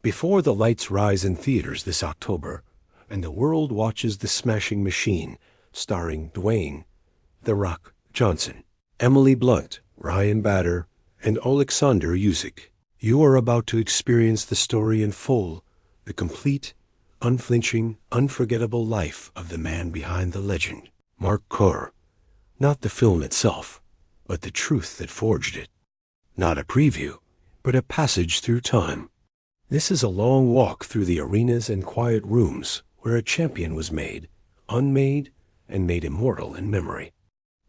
Before the lights rise in theaters this October, and the world watches The Smashing Machine, starring Dwayne "The Rock" Johnson, Emily Blunt, Ryan Bader, and Oleksandr Usyk, you are about to experience the story in full, the complete, unflinching, unforgettable life of the man behind the legend, Mark Kerr. Not the film itself, but the truth that forged it. Not a preview, but a passage through time. This is a long walk through the arenas and quiet rooms where a champion was made, unmade, and made immortal in memory.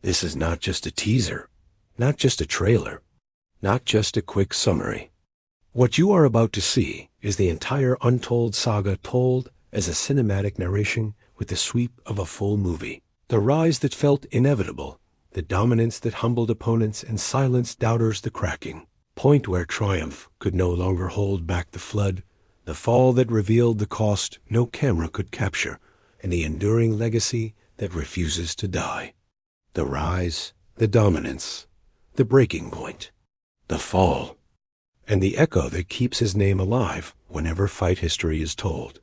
This is not just a teaser, not just a trailer, not just a quick summary. What you are about to see is the entire untold saga told as a cinematic narration with the sweep of a full movie. The rise that felt inevitable, the dominance that humbled opponents and silenced doubters, the cracking point where triumph could no longer hold back the flood, the fall that revealed the cost no camera could capture, and the enduring legacy that refuses to die. The rise, the dominance, the breaking point, the fall, and the echo that keeps his name alive whenever fight history is told.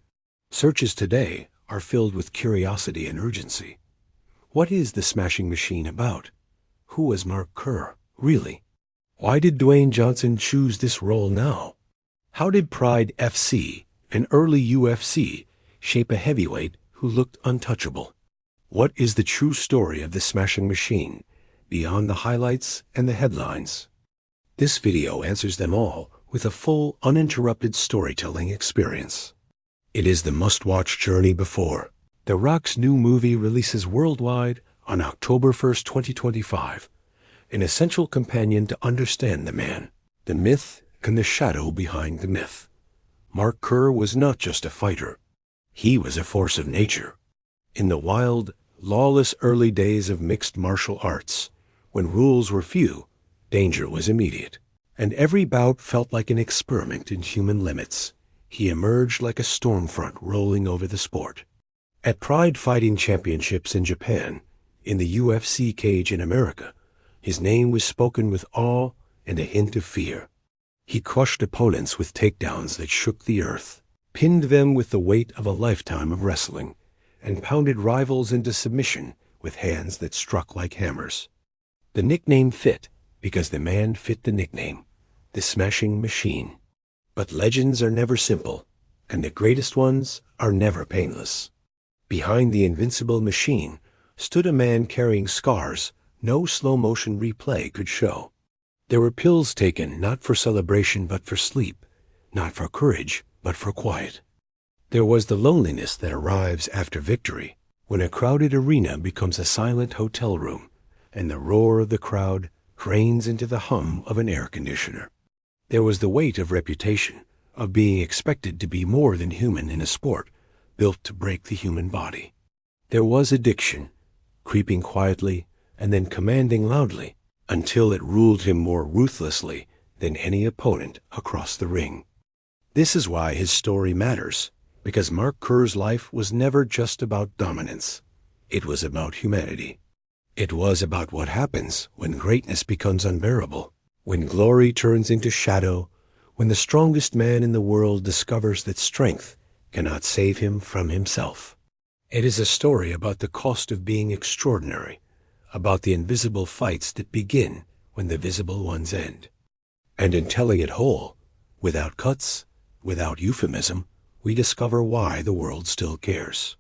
Searches today are filled with curiosity and urgency. What is The Smashing Machine about? Who was Mark Kerr, really? Why did Dwayne Johnson choose this role now? How did Pride FC, an early UFC, shape a heavyweight who looked untouchable? What is the true story of The Smashing Machine, beyond the highlights and the headlines? This video answers them all with a full, uninterrupted storytelling experience. It is the must-watch journey before The Rock's new movie releases worldwide on October 1st, 2025, an essential companion to understand the man, the myth, and the shadow behind the myth. Mark Kerr was not just a fighter. He was a force of nature. In the wild, lawless early days of mixed martial arts, when rules were few, danger was immediate, and every bout felt like an experiment in human limits, he emerged like a storm front rolling over the sport. At Pride Fighting Championships in Japan, in the UFC cage in America, his name was spoken with awe and a hint of fear. He crushed opponents with takedowns that shook the earth, pinned them with the weight of a lifetime of wrestling, and pounded rivals into submission with hands that struck like hammers. The nickname fit because the man fit the nickname, The Smashing Machine. But legends are never simple, and the greatest ones are never painless. Behind the invincible machine stood a man carrying scars no slow-motion replay could show. There were pills taken not for celebration but for sleep, not for courage but for quiet. There was the loneliness that arrives after victory, when a crowded arena becomes a silent hotel room, and the roar of the crowd drains into the hum of an air conditioner. There was the weight of reputation, of being expected to be more than human in a sport built to break the human body. There was addiction, creeping quietly and then commanding loudly, until it ruled him more ruthlessly than any opponent across the ring. This is why his story matters, because Mark Kerr's life was never just about dominance. It was about humanity. It was about what happens when greatness becomes unbearable, when glory turns into shadow, when the strongest man in the world discovers that strength cannot save him from himself. It is a story about the cost of being extraordinary, about the invisible fights that begin when the visible ones end. And in telling it whole, without cuts, without euphemism, we discover why the world still cares.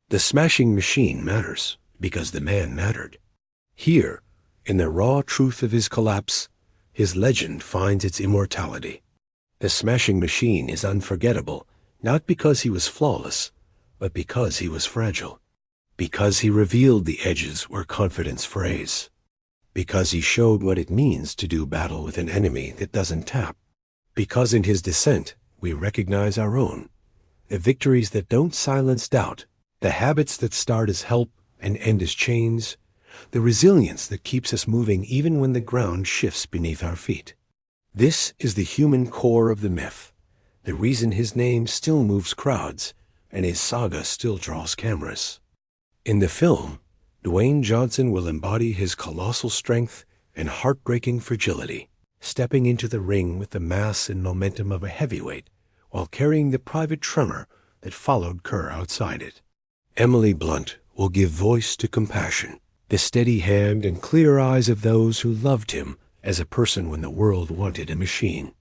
The Smashing Machine matters because the man mattered. Here, in the raw truth of his collapse, his legend finds its immortality. The Smashing Machine is unforgettable, not because he was flawless, but because he was fragile. Because he revealed the edges where confidence frays. Because he showed what it means to do battle with an enemy that doesn't tap. Because in his descent, we recognize our own. The victories that don't silence doubt, the habits that start as help and end as chains, the resilience that keeps us moving even when the ground shifts beneath our feet. This is the human core of the myth, the reason his name still moves crowds and his saga still draws cameras. In the film, Dwayne Johnson will embody his colossal strength and heartbreaking fragility, stepping into the ring with the mass and momentum of a heavyweight while carrying the private tremor that followed Kerr outside it. Emily Blunt will give voice to compassion, the steady hand and clear eyes of those who loved him as a person when the world wanted a machine.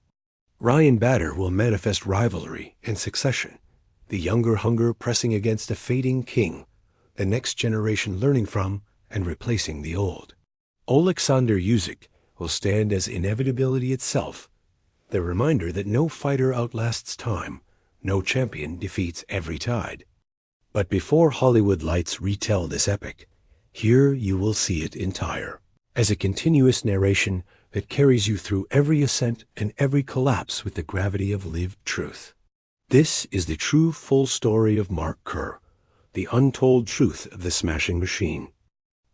Ryan Bader will manifest rivalry and succession, the younger hunger pressing against a fading king, the next generation learning from and replacing the old. Oleksandr Usyk will stand as inevitability itself, the reminder that no fighter outlasts time, no champion defeats every tide. But before Hollywood lights retell this epic, here you will see it entire, as a continuous narration that carries you through every ascent and every collapse with the gravity of lived truth. This is the true full story of Mark Kerr, the untold truth of the Smashing Machine.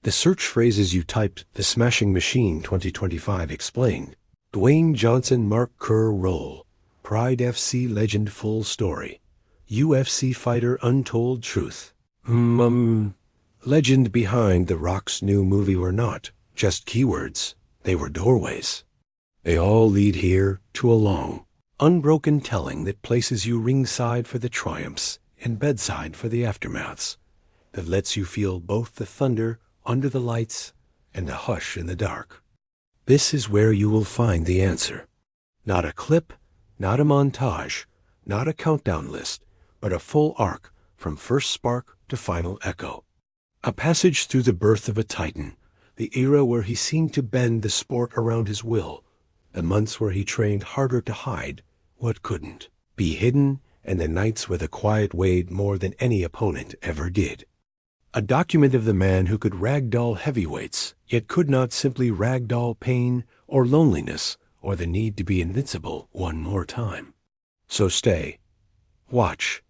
The search phrases you typed "The Smashing Machine 2025 explained," Dwayne Johnson Mark Kerr role, Pride FC legend full story, UFC fighter untold truth. Legend behind The Rock's new movie were not just keywords, they were doorways. They all lead here to a long, unbroken telling that places you ringside for the triumphs and bedside for the aftermaths, that lets you feel both the thunder under the lights and the hush in the dark. This is where you will find the answer. Not a clip, not a montage, not a countdown list, but a full arc from first spark to final echo. A passage through the birth of a titan, the era where he seemed to bend the sport around his will, the months where he trained harder to hide what couldn't be hidden, and the nights where the quiet weighed more than any opponent ever did. A document of the man who could ragdoll heavyweights, yet could not simply ragdoll pain or loneliness or the need to be invincible one more time. So stay, watch,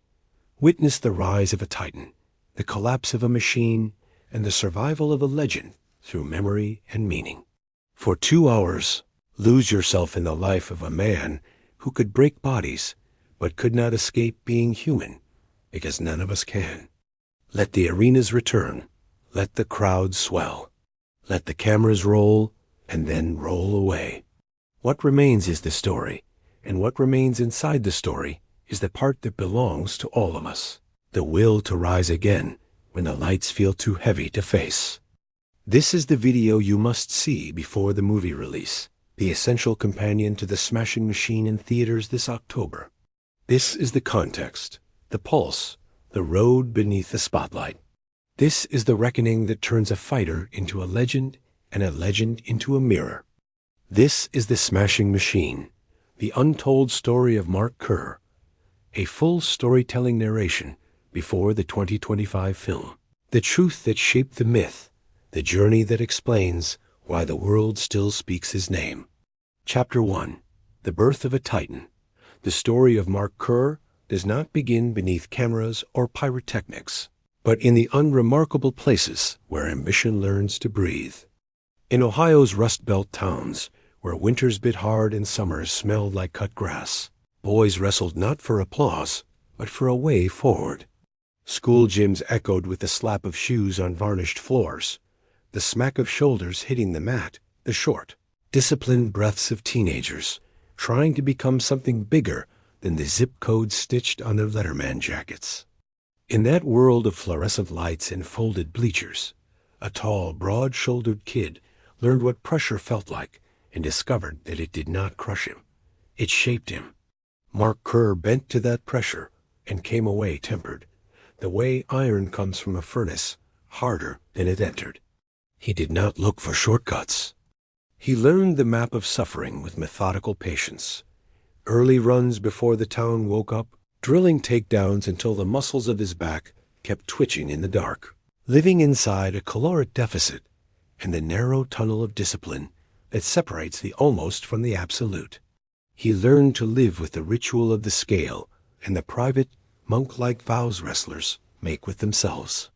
witness the rise of a titan, the collapse of a machine, and the survival of a legend through memory and meaning. For 2 hours, lose yourself in the life of a man who could break bodies, but could not escape being human, because none of us can. Let the arenas return, let the crowds swell, let the cameras roll, and then roll away. What remains is the story, and what remains inside the story is the part that belongs to all of us, the will to rise again when the lights feel too heavy to face. This is the video you must see before the movie release, the essential companion to The Smashing Machine in theaters this October. This is the context, the pulse, the road beneath the spotlight. This is the reckoning that turns a fighter into a legend and a legend into a mirror. This is The Smashing Machine, the untold story of Mark Kerr, a full storytelling narration before the 2025 film. The truth that shaped the myth, the journey that explains why the world still speaks his name. Chapter 1. The Birth of a Titan. The story of Mark Kerr does not begin beneath cameras or pyrotechnics, but in the unremarkable places where ambition learns to breathe. In Ohio's Rust Belt towns, where winters bit hard and summers smelled like cut grass, boys wrestled not for applause, but for a way forward. School gyms echoed with the slap of shoes on varnished floors, the smack of shoulders hitting the mat, the short, disciplined breaths of teenagers trying to become something bigger than the zip codes stitched on their letterman jackets. In that world of fluorescent lights and folded bleachers, a tall, broad-shouldered kid learned what pressure felt like and discovered that it did not crush him. It shaped him. Mark Kerr bent to that pressure and came away tempered, the way iron comes from a furnace, harder than it entered. He did not look for shortcuts. He learned the map of suffering with methodical patience. Early runs before the town woke up, drilling takedowns until the muscles of his back kept twitching in the dark. Living inside a caloric deficit and the narrow tunnel of discipline that separates the almost from the absolute. He learned to live with the ritual of the scale and the private, monk-like vows wrestlers make with themselves.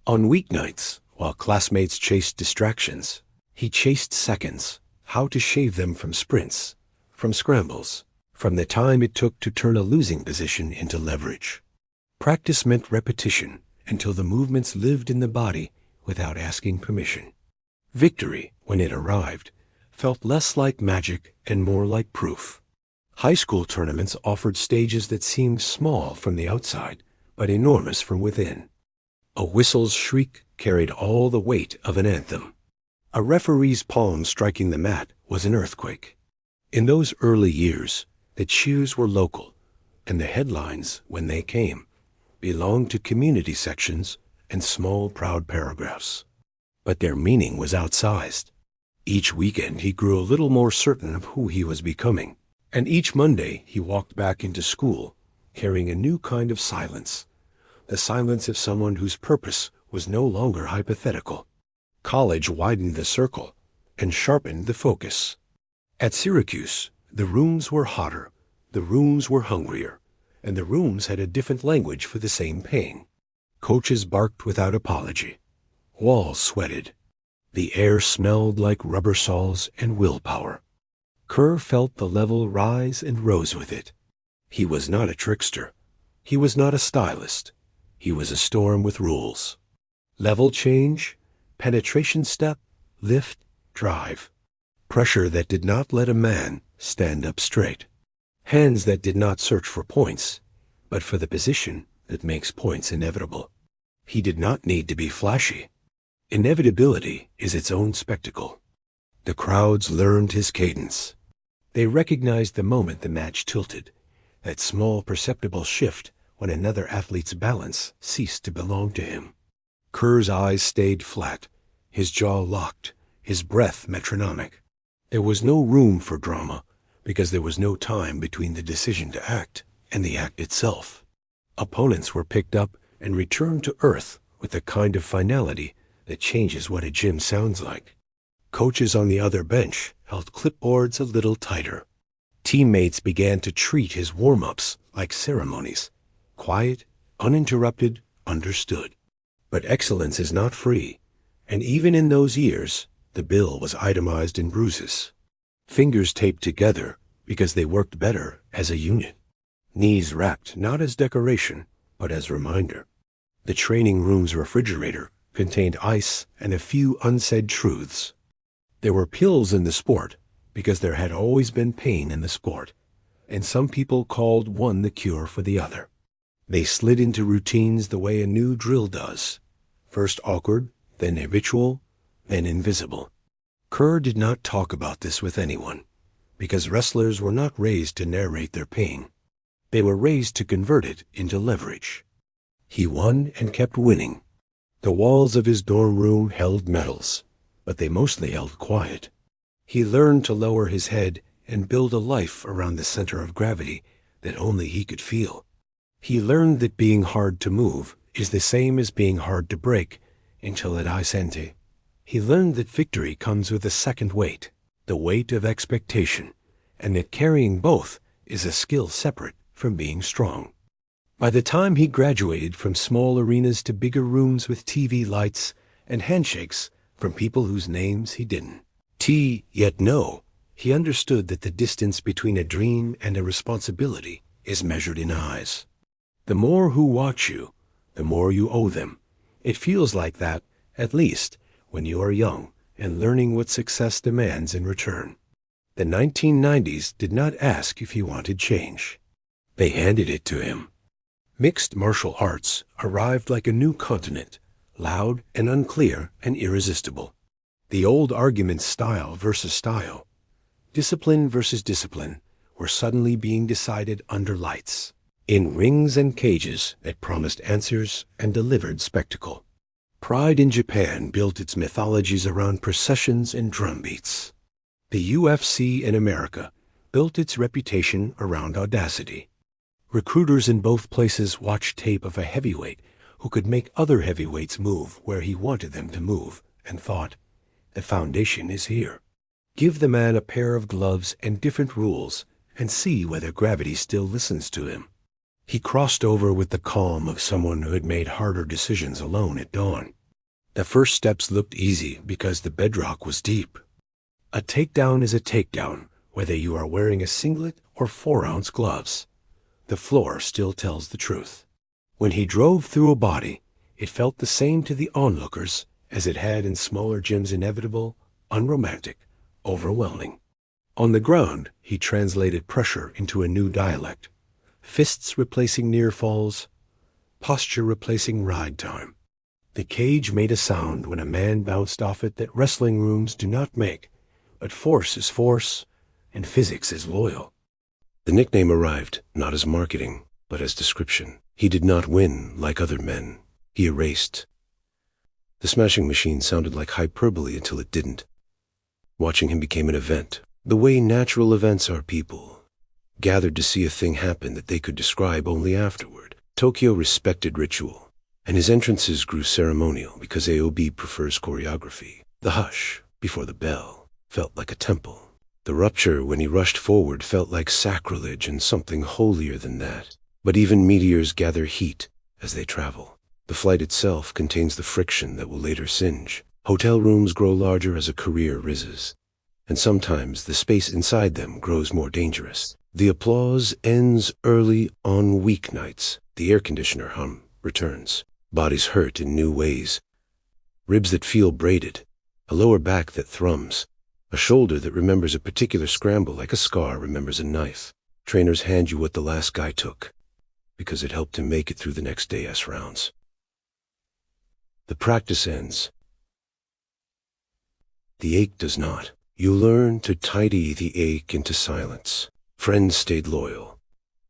On weeknights, while classmates chased distractions, he chased seconds, how to shave them from sprints, from scrambles, from the time it took to turn a losing position into leverage. Practice meant repetition until the movements lived in the body without asking permission. Victory, when it arrived, felt less like magic and more like proof. High school tournaments offered stages that seemed small from the outside, but enormous from within. A whistle's shriek carried all the weight of an anthem. A referee's palm striking the mat was an earthquake. In those early years, the cheers were local, and the headlines, when they came, belonged to community sections and small, proud paragraphs. But their meaning was outsized. Each weekend he grew a little more certain of who he was becoming, and each Monday he walked back into school, carrying a new kind of silence, the silence of someone whose purpose was no longer hypothetical. College widened the circle and sharpened the focus. At Syracuse, the rooms were hotter, the rooms were hungrier, and the rooms had a different language for the same pain. Coaches barked without apology. Walls sweated. The air smelled like rubber soles and willpower. Kerr felt the level rise and rose with it. He was not a trickster. He was not a stylist. He was a storm with rules. Level change, penetration step, lift, drive. Pressure that did not let a man stand up straight. Hands that did not search for points, but for the position that makes points inevitable. He did not need to be flashy. Inevitability is its own spectacle. The crowds learned his cadence. They recognized the moment the match tilted, that small perceptible shift when another athlete's balance ceased to belong to him. Kerr's eyes stayed flat, his jaw locked, his breath metronomic. There was no room for drama, because there was no time between the decision to act and the act itself. Opponents were picked up and returned to earth with the kind of finality that changes what a gym sounds like. Coaches on the other bench held clipboards a little tighter. Teammates began to treat his warm-ups like ceremonies, quiet, uninterrupted, understood. But excellence is not free, and even in those years, the bill was itemized in bruises. Fingers taped together because they worked better as a unit. Knees wrapped not as decoration, but as reminder. The training room's refrigerator contained ice and a few unsaid truths. There were pills in the sport because there had always been pain in the sport, and some people called one the cure for the other. They slid into routines the way a new drill does, first awkward, then habitual, then invisible. Kerr did not talk about this with anyone, because wrestlers were not raised to narrate their pain. They were raised to convert it into leverage. He won and kept winning. The walls of his dorm room held medals, but they mostly held quiet. He learned to lower his head and build a life around the center of gravity that only he could feel. He learned that being hard to move is the same as being hard to break until it ascente. He learned that victory comes with a second weight, the weight of expectation, and that carrying both is a skill separate from being strong. By the time he graduated from small arenas to bigger rooms with TV lights and handshakes from people whose names he didn't yet know, he understood that the distance between a dream and a responsibility is measured in eyes. The more who watch you, the more you owe them. It feels like that, at least, when you are young and learning what success demands in return. The 1990s did not ask if he wanted change. They handed it to him. Mixed martial arts arrived like a new continent, loud and unclear and irresistible. The old arguments style versus style, discipline versus discipline, were suddenly being decided under lights, in rings and cages that promised answers and delivered spectacle. Pride in Japan built its mythologies around processions and drumbeats. The UFC in America built its reputation around audacity. Recruiters in both places watched tape of a heavyweight who could make other heavyweights move where he wanted them to move and thought, the foundation is here. Give the man a pair of gloves and different rules and see whether gravity still listens to him. He crossed over with the calm of someone who had made harder decisions alone at dawn. The first steps looked easy because the bedrock was deep. A takedown is a takedown, whether you are wearing a singlet or 4-ounce gloves. The floor still tells the truth. When he drove through a body, it felt the same to the onlookers as it had in smaller gyms, inevitable, unromantic, overwhelming. On the ground, he translated pressure into a new dialect. Fists replacing near falls, posture replacing ride time. The cage made a sound when a man bounced off it that wrestling rooms do not make, but force is force, and physics is loyal. The nickname arrived not as marketing, but as description. He did not win like other men. He erased. The smashing machine sounded like hyperbole until it didn't. Watching him became an event. The way natural events are, people gathered to see a thing happen that they could describe only afterward. Tokyo respected ritual, and his entrances grew ceremonial because AOB prefers choreography. The hush before the bell felt like a temple. The rupture when he rushed forward felt like sacrilege and something holier than that. But even meteors gather heat as they travel. The flight itself contains the friction that will later singe. Hotel rooms grow larger as a career rises, and sometimes the space inside them grows more dangerous. The applause ends early on weeknights. The air conditioner hum returns. Bodies hurt in new ways. Ribs that feel braided, a lower back that thrums, a shoulder that remembers a particular scramble like a scar remembers a knife. Trainers hand you what the last guy took, because it helped him make it through the next day's rounds. The practice ends. The ache does not. You learn to tidy the ache into silence. Friends stayed loyal,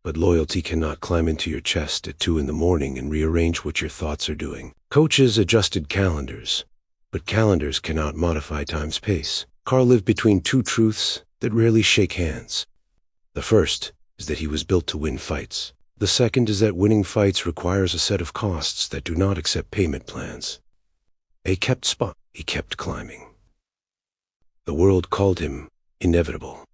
but loyalty cannot climb into your chest at 2 a.m. and rearrange what your thoughts are doing. Coaches adjusted calendars, but calendars cannot modify time's pace. Carl lived between two truths that rarely shake hands. The first is that he was built to win fights. The second is that winning fights requires a set of costs that do not accept payment plans. He kept climbing. The world called him inevitable,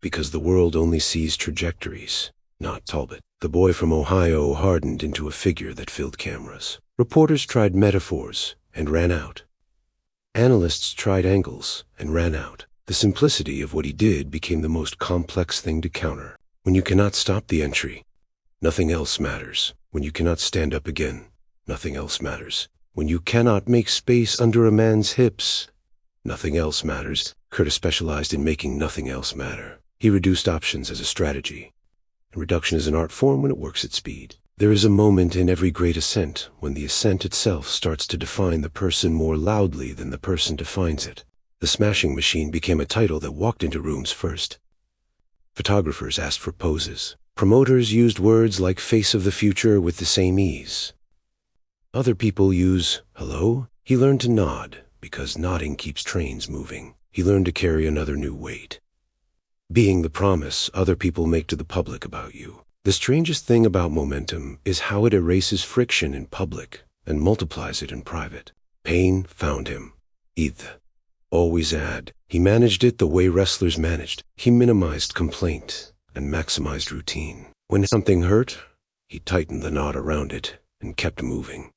because the world only sees trajectories, not Talbot. The boy from Ohio hardened into a figure that filled cameras. Reporters tried metaphors and ran out. Analysts tried angles and ran out. The simplicity of what he did became the most complex thing to counter. When you cannot stop the entry, nothing else matters. When you cannot stand up again, nothing else matters. When you cannot make space under a man's hips, nothing else matters. Curtis specialized in making nothing else matter. He reduced options as a strategy, and reduction is an art form when it works at speed. There is a moment in every great ascent when the ascent itself starts to define the person more loudly than the person defines it. The smashing machine became a title that walked into rooms first. Photographers asked for poses. Promoters used words like face of the future with the same ease. Other people use hello. He learned to nod, because nodding keeps trains moving. He learned to carry another new weight. Being the promise other people make to the public about you. The strangest thing about momentum is how it erases friction in public and multiplies it in private. Pain found him. Always add. He managed it the way wrestlers managed. He minimized complaint and maximized routine. When something hurt, he tightened the knot around it and kept moving.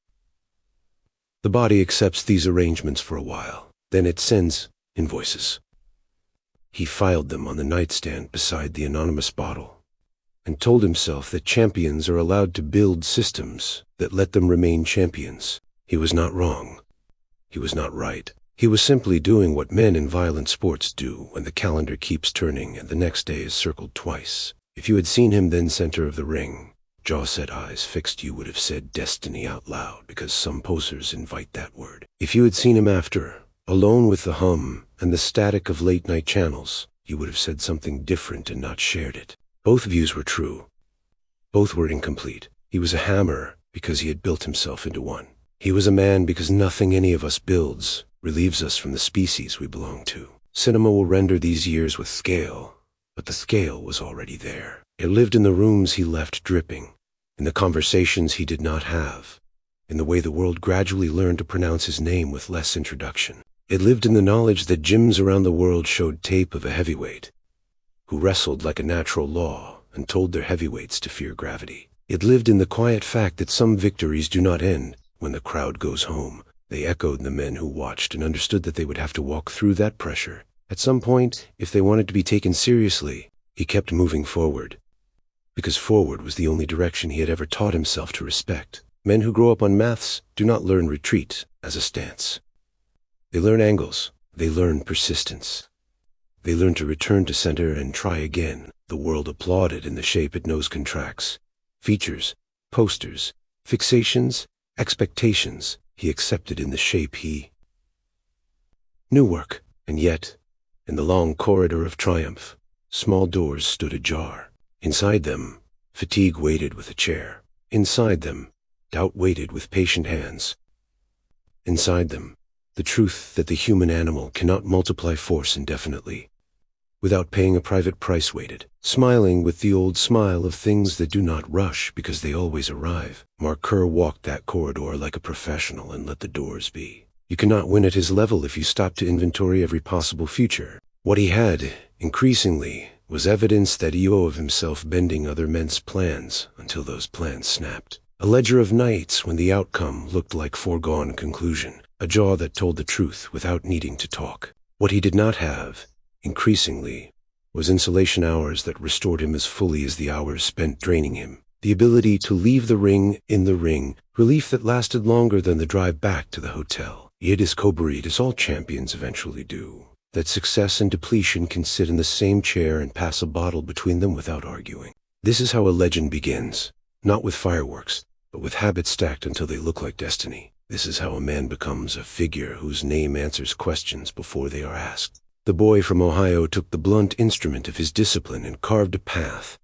The body accepts these arrangements for a while. Then it sends invoices. He filed them on the nightstand beside the anonymous bottle and told himself that champions are allowed to build systems that let them remain champions. He was not wrong. He was not right. He was simply doing what men in violent sports do when the calendar keeps turning and the next day is circled twice. If you had seen him then center of the ring, jaw-set eyes fixed, you would have said destiny out loud, because some posers invite that word. If you had seen him after, alone with the hum and the static of late-night channels, you would have said something different and not shared it. Both views were true. Both were incomplete. He was a hammer because he had built himself into one. He was a man because nothing any of us builds relieves us from the species we belong to. Cinema will render these years with scale, but the scale was already there. It lived in the rooms he left dripping, in the conversations he did not have, in the way the world gradually learned to pronounce his name with less introduction. It lived in the knowledge that gyms around the world showed tape of a heavyweight who wrestled like a natural law and told their heavyweights to fear gravity. It lived in the quiet fact that some victories do not end when the crowd goes home. They echoed the men who watched and understood that they would have to walk through that pressure. At some point, if they wanted to be taken seriously, he kept moving forward, because forward was the only direction he had ever taught himself to respect. Men who grow up on maths do not learn retreat as a stance. They learn angles. They learn persistence. They learn to return to center and try again. The world applauded in the shape it knows contracts. Features, posters, fixations, expectations, he accepted in the shape he knew work. And yet, in the long corridor of triumph, small doors stood ajar. Inside them, fatigue waited with a chair. Inside them, doubt waited with patient hands. Inside them, the truth that the human animal cannot multiply force indefinitely, without paying a private price waited, smiling with the old smile of things that do not rush because they always arrive. Mark Kerr walked that corridor like a professional and let the doors be. You cannot win at his level if you stop to inventory every possible future. What he had, increasingly, was evidence that he owed of himself bending other men's plans until those plans snapped. A ledger of nights when the outcome looked like foregone conclusion. A jaw that told the truth without needing to talk. What he did not have, increasingly, was insulation hours that restored him as fully as the hours spent draining him. The ability to leave the ring in the ring, relief that lasted longer than the drive back to the hotel. Yet his co-breed, as all champions eventually do, that success and depletion can sit in the same chair and pass a bottle between them without arguing. This is how a legend begins, not with fireworks, but with habits stacked until they look like destiny. This is how a man becomes a figure whose name answers questions before they are asked. The boy from Ohio took the blunt instrument of his discipline and carved a path.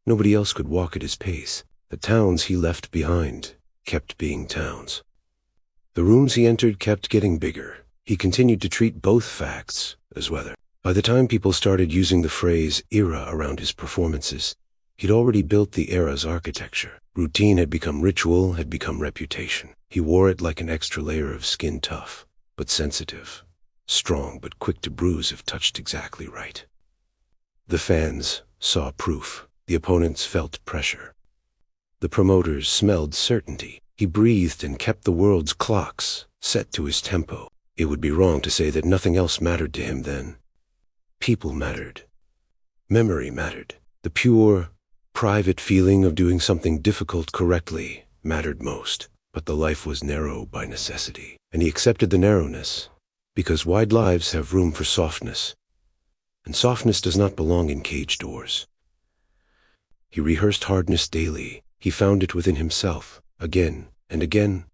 Nobody else could walk at his pace. The towns he left behind kept being towns. The rooms he entered kept getting bigger. He continued to treat both facts as weather. By the time people started using the phrase era around his performances, he'd already built the era's architecture. Routine had become ritual, had become reputation. He wore it like an extra layer of skin, tough, but sensitive. Strong, but quick to bruise if touched exactly right. The fans saw proof. The opponents felt pressure. The promoters smelled certainty. He breathed and kept the world's clocks set to his tempo. It would be wrong to say that nothing else mattered to him then. People mattered. Memory mattered. The pure, private feeling of doing something difficult correctly mattered most. But the life was narrow by necessity, and he accepted the narrowness, because wide lives have room for softness, and softness does not belong in cage doors. He rehearsed hardness daily. He found it within himself, again and again.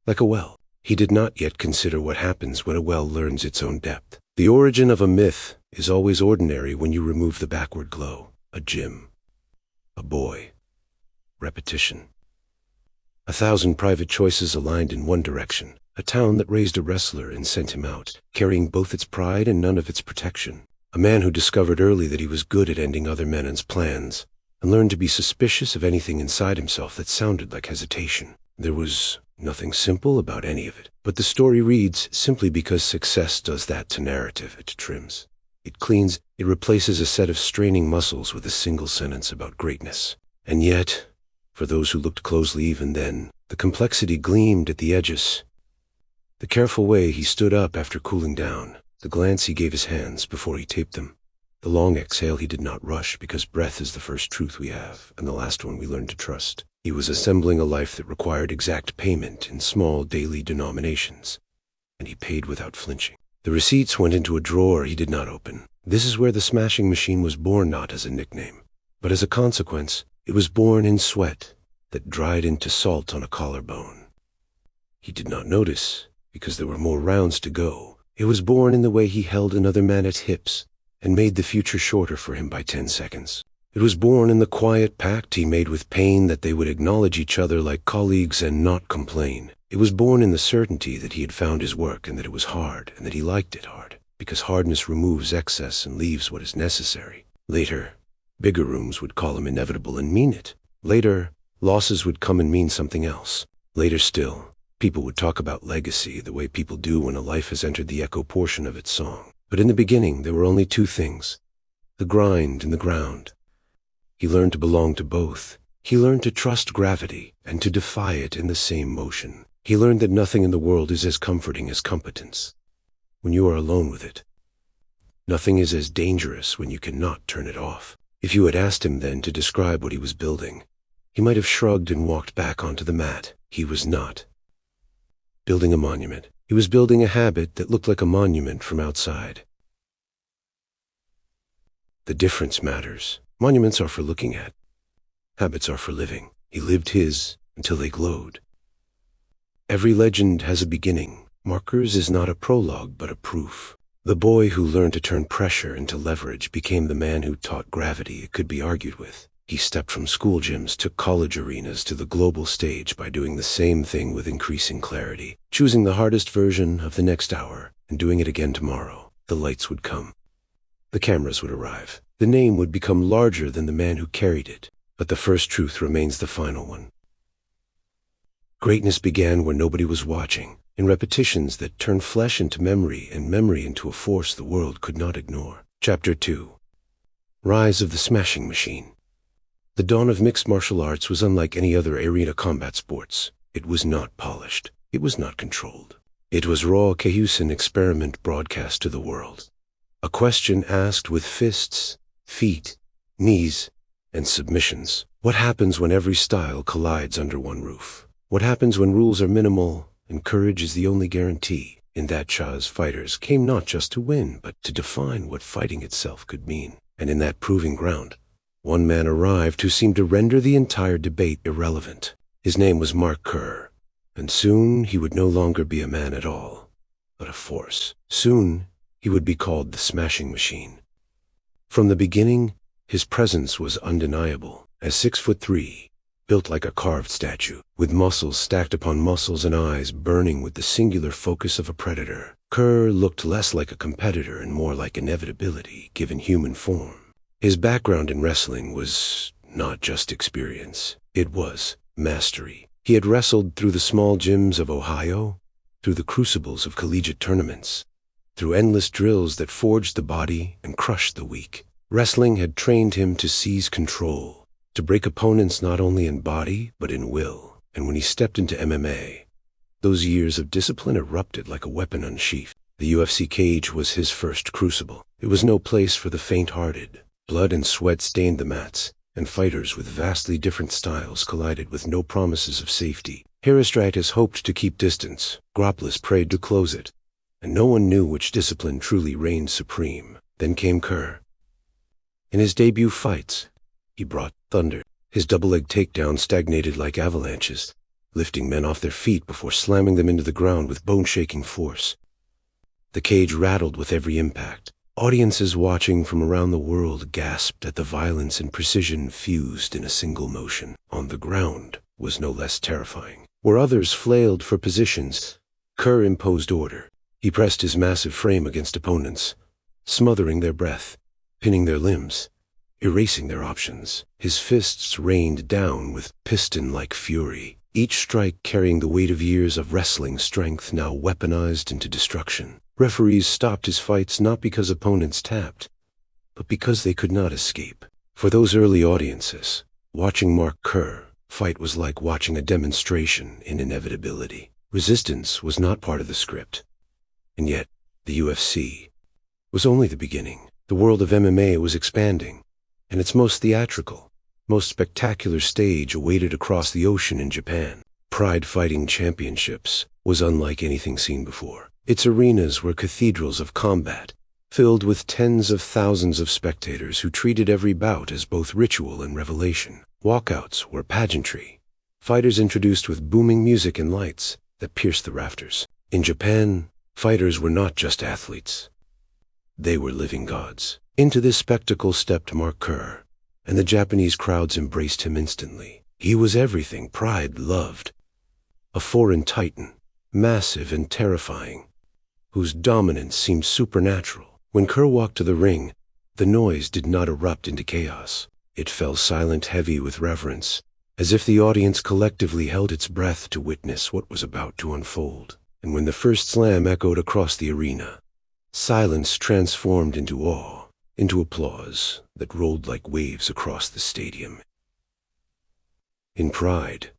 Like a well, he did not yet consider what happens when a well learns its own depth. The origin of a myth is always ordinary when you remove the backward glow. A gym. A boy. Repetition. 1,000 private choices aligned in one direction. A town that raised a wrestler and sent him out, carrying both its pride and none of its protection. A man who discovered early that he was good at ending other men's plans, and learned to be suspicious of anything inside himself that sounded like hesitation. There was nothing simple about any of it, but the story reads simply because success does that to narrative. It trims. It cleans. It replaces a set of straining muscles with a single sentence about greatness. And yet, for those who looked closely even then, the complexity gleamed at the edges. The careful way he stood up after cooling down, the glance he gave his hands before he taped them, the long exhale he did not rush because breath is the first truth we have and the last one we learn to trust. He was assembling a life that required exact payment in small daily denominations, and he paid without flinching. The receipts went into a drawer he did not open. This is where the smashing machine was born, not as a nickname, but as a consequence. It was born in sweat that dried into salt on a collarbone. He did not notice because there were more rounds to go. It was born in the way he held another man at hips and made the future shorter for him by 10 seconds. It was born in the quiet pact he made with pain that they would acknowledge each other like colleagues and not complain. It was born in the certainty that he had found his work and that it was hard and that he liked it hard, because hardness removes excess and leaves what is necessary. Later, bigger rooms would call him inevitable and mean it. Later, losses would come and mean something else. Later still, people would talk about legacy the way people do when a life has entered the echo portion of its song. But in the beginning, there were only two things: the grind and the ground. He learned to belong to both. He learned to trust gravity and to defy it in the same motion. He learned that nothing in the world is as comforting as competence when you are alone with it. Nothing is as dangerous when you cannot turn it off. If you had asked him then to describe what he was building, he might have shrugged and walked back onto the mat. He was not building a monument. He was building a habit that looked like a monument from outside. The difference matters. Monuments are for looking at. Habits are for living. He lived his until they glowed. Every legend has a beginning. Mark Kerr's is not a prologue, but a proof. The boy who learned to turn pressure into leverage became the man who taught gravity it could be argued with. He stepped from school gyms to college arenas to the global stage by doing the same thing with increasing clarity, choosing the hardest version of the next hour and doing it again tomorrow. The lights would come. The cameras would arrive. The name would become larger than the man who carried it. But the first truth remains the final one. Greatness began where nobody was watching, in repetitions that turned flesh into memory and memory into a force the world could not ignore. Chapter 2. Rise of the Smashing Machine. The dawn of mixed martial arts was unlike any other arena combat sports. It was not polished. It was not controlled. It was raw Kyokushin experiment broadcast to the world. A question asked with fists, feet, knees, and submissions. What happens when every style collides under one roof? What happens when rules are minimal and courage is the only guarantee? In that Cha's fighters came not just to win, but to define what fighting itself could mean. And in that proving ground, one man arrived who seemed to render the entire debate irrelevant. His name was Mark Kerr, and soon he would no longer be a man at all, but a force. Soon he would be called the Smashing Machine. From the beginning, his presence was undeniable. As 6'3", built like a carved statue, with muscles stacked upon muscles and eyes burning with the singular focus of a predator, Kerr looked less like a competitor and more like inevitability given human form. His background in wrestling was not just experience, it was mastery. He had wrestled through the small gyms of Ohio, through the crucibles of collegiate tournaments, through endless drills that forged the body and crushed the weak. Wrestling had trained him to seize control, to break opponents not only in body but in will. And when he stepped into MMA, those years of discipline erupted like a weapon unsheathed. The UFC cage was his first crucible. It was no place for the faint-hearted. Blood and sweat stained the mats, and fighters with vastly different styles collided with no promises of safety. Herostratus hoped to keep distance, Groplus prayed to close it, and no one knew which discipline truly reigned supreme. Then came Kerr. In his debut fights, he brought thunder. His double-leg takedowns stagnated like avalanches, lifting men off their feet before slamming them into the ground with bone-shaking force. The cage rattled with every impact. Audiences watching from around the world gasped at the violence and precision fused in a single motion. On the ground was no less terrifying. Where others flailed for positions, Kerr imposed order. He pressed his massive frame against opponents, smothering their breath, pinning their limbs, erasing their options. His fists rained down with piston-like fury, each strike carrying the weight of years of wrestling strength now weaponized into destruction. Referees stopped his fights not because opponents tapped, but because they could not escape. For those early audiences, watching Mark Kerr fight was like watching a demonstration in inevitability. Resistance was not part of the script. And yet, the UFC was only the beginning. The world of MMA was expanding, and its most theatrical, most spectacular stage awaited across the ocean in Japan. Pride Fighting Championships was unlike anything seen before. Its arenas were cathedrals of combat, filled with tens of thousands of spectators who treated every bout as both ritual and revelation. Walkouts were pageantry, fighters introduced with booming music and lights that pierced the rafters. In Japan, fighters were not just athletes. They were living gods. Into this spectacle stepped Mark Kerr, and the Japanese crowds embraced him instantly. He was everything Pride loved. A foreign titan, massive and terrifying, whose dominance seemed supernatural. When Kerr walked to the ring, the noise did not erupt into chaos. It fell silent, heavy with reverence, as if the audience collectively held its breath to witness what was about to unfold. And when the first slam echoed across the arena, silence transformed into awe, into applause that rolled like waves across the stadium. In Pride,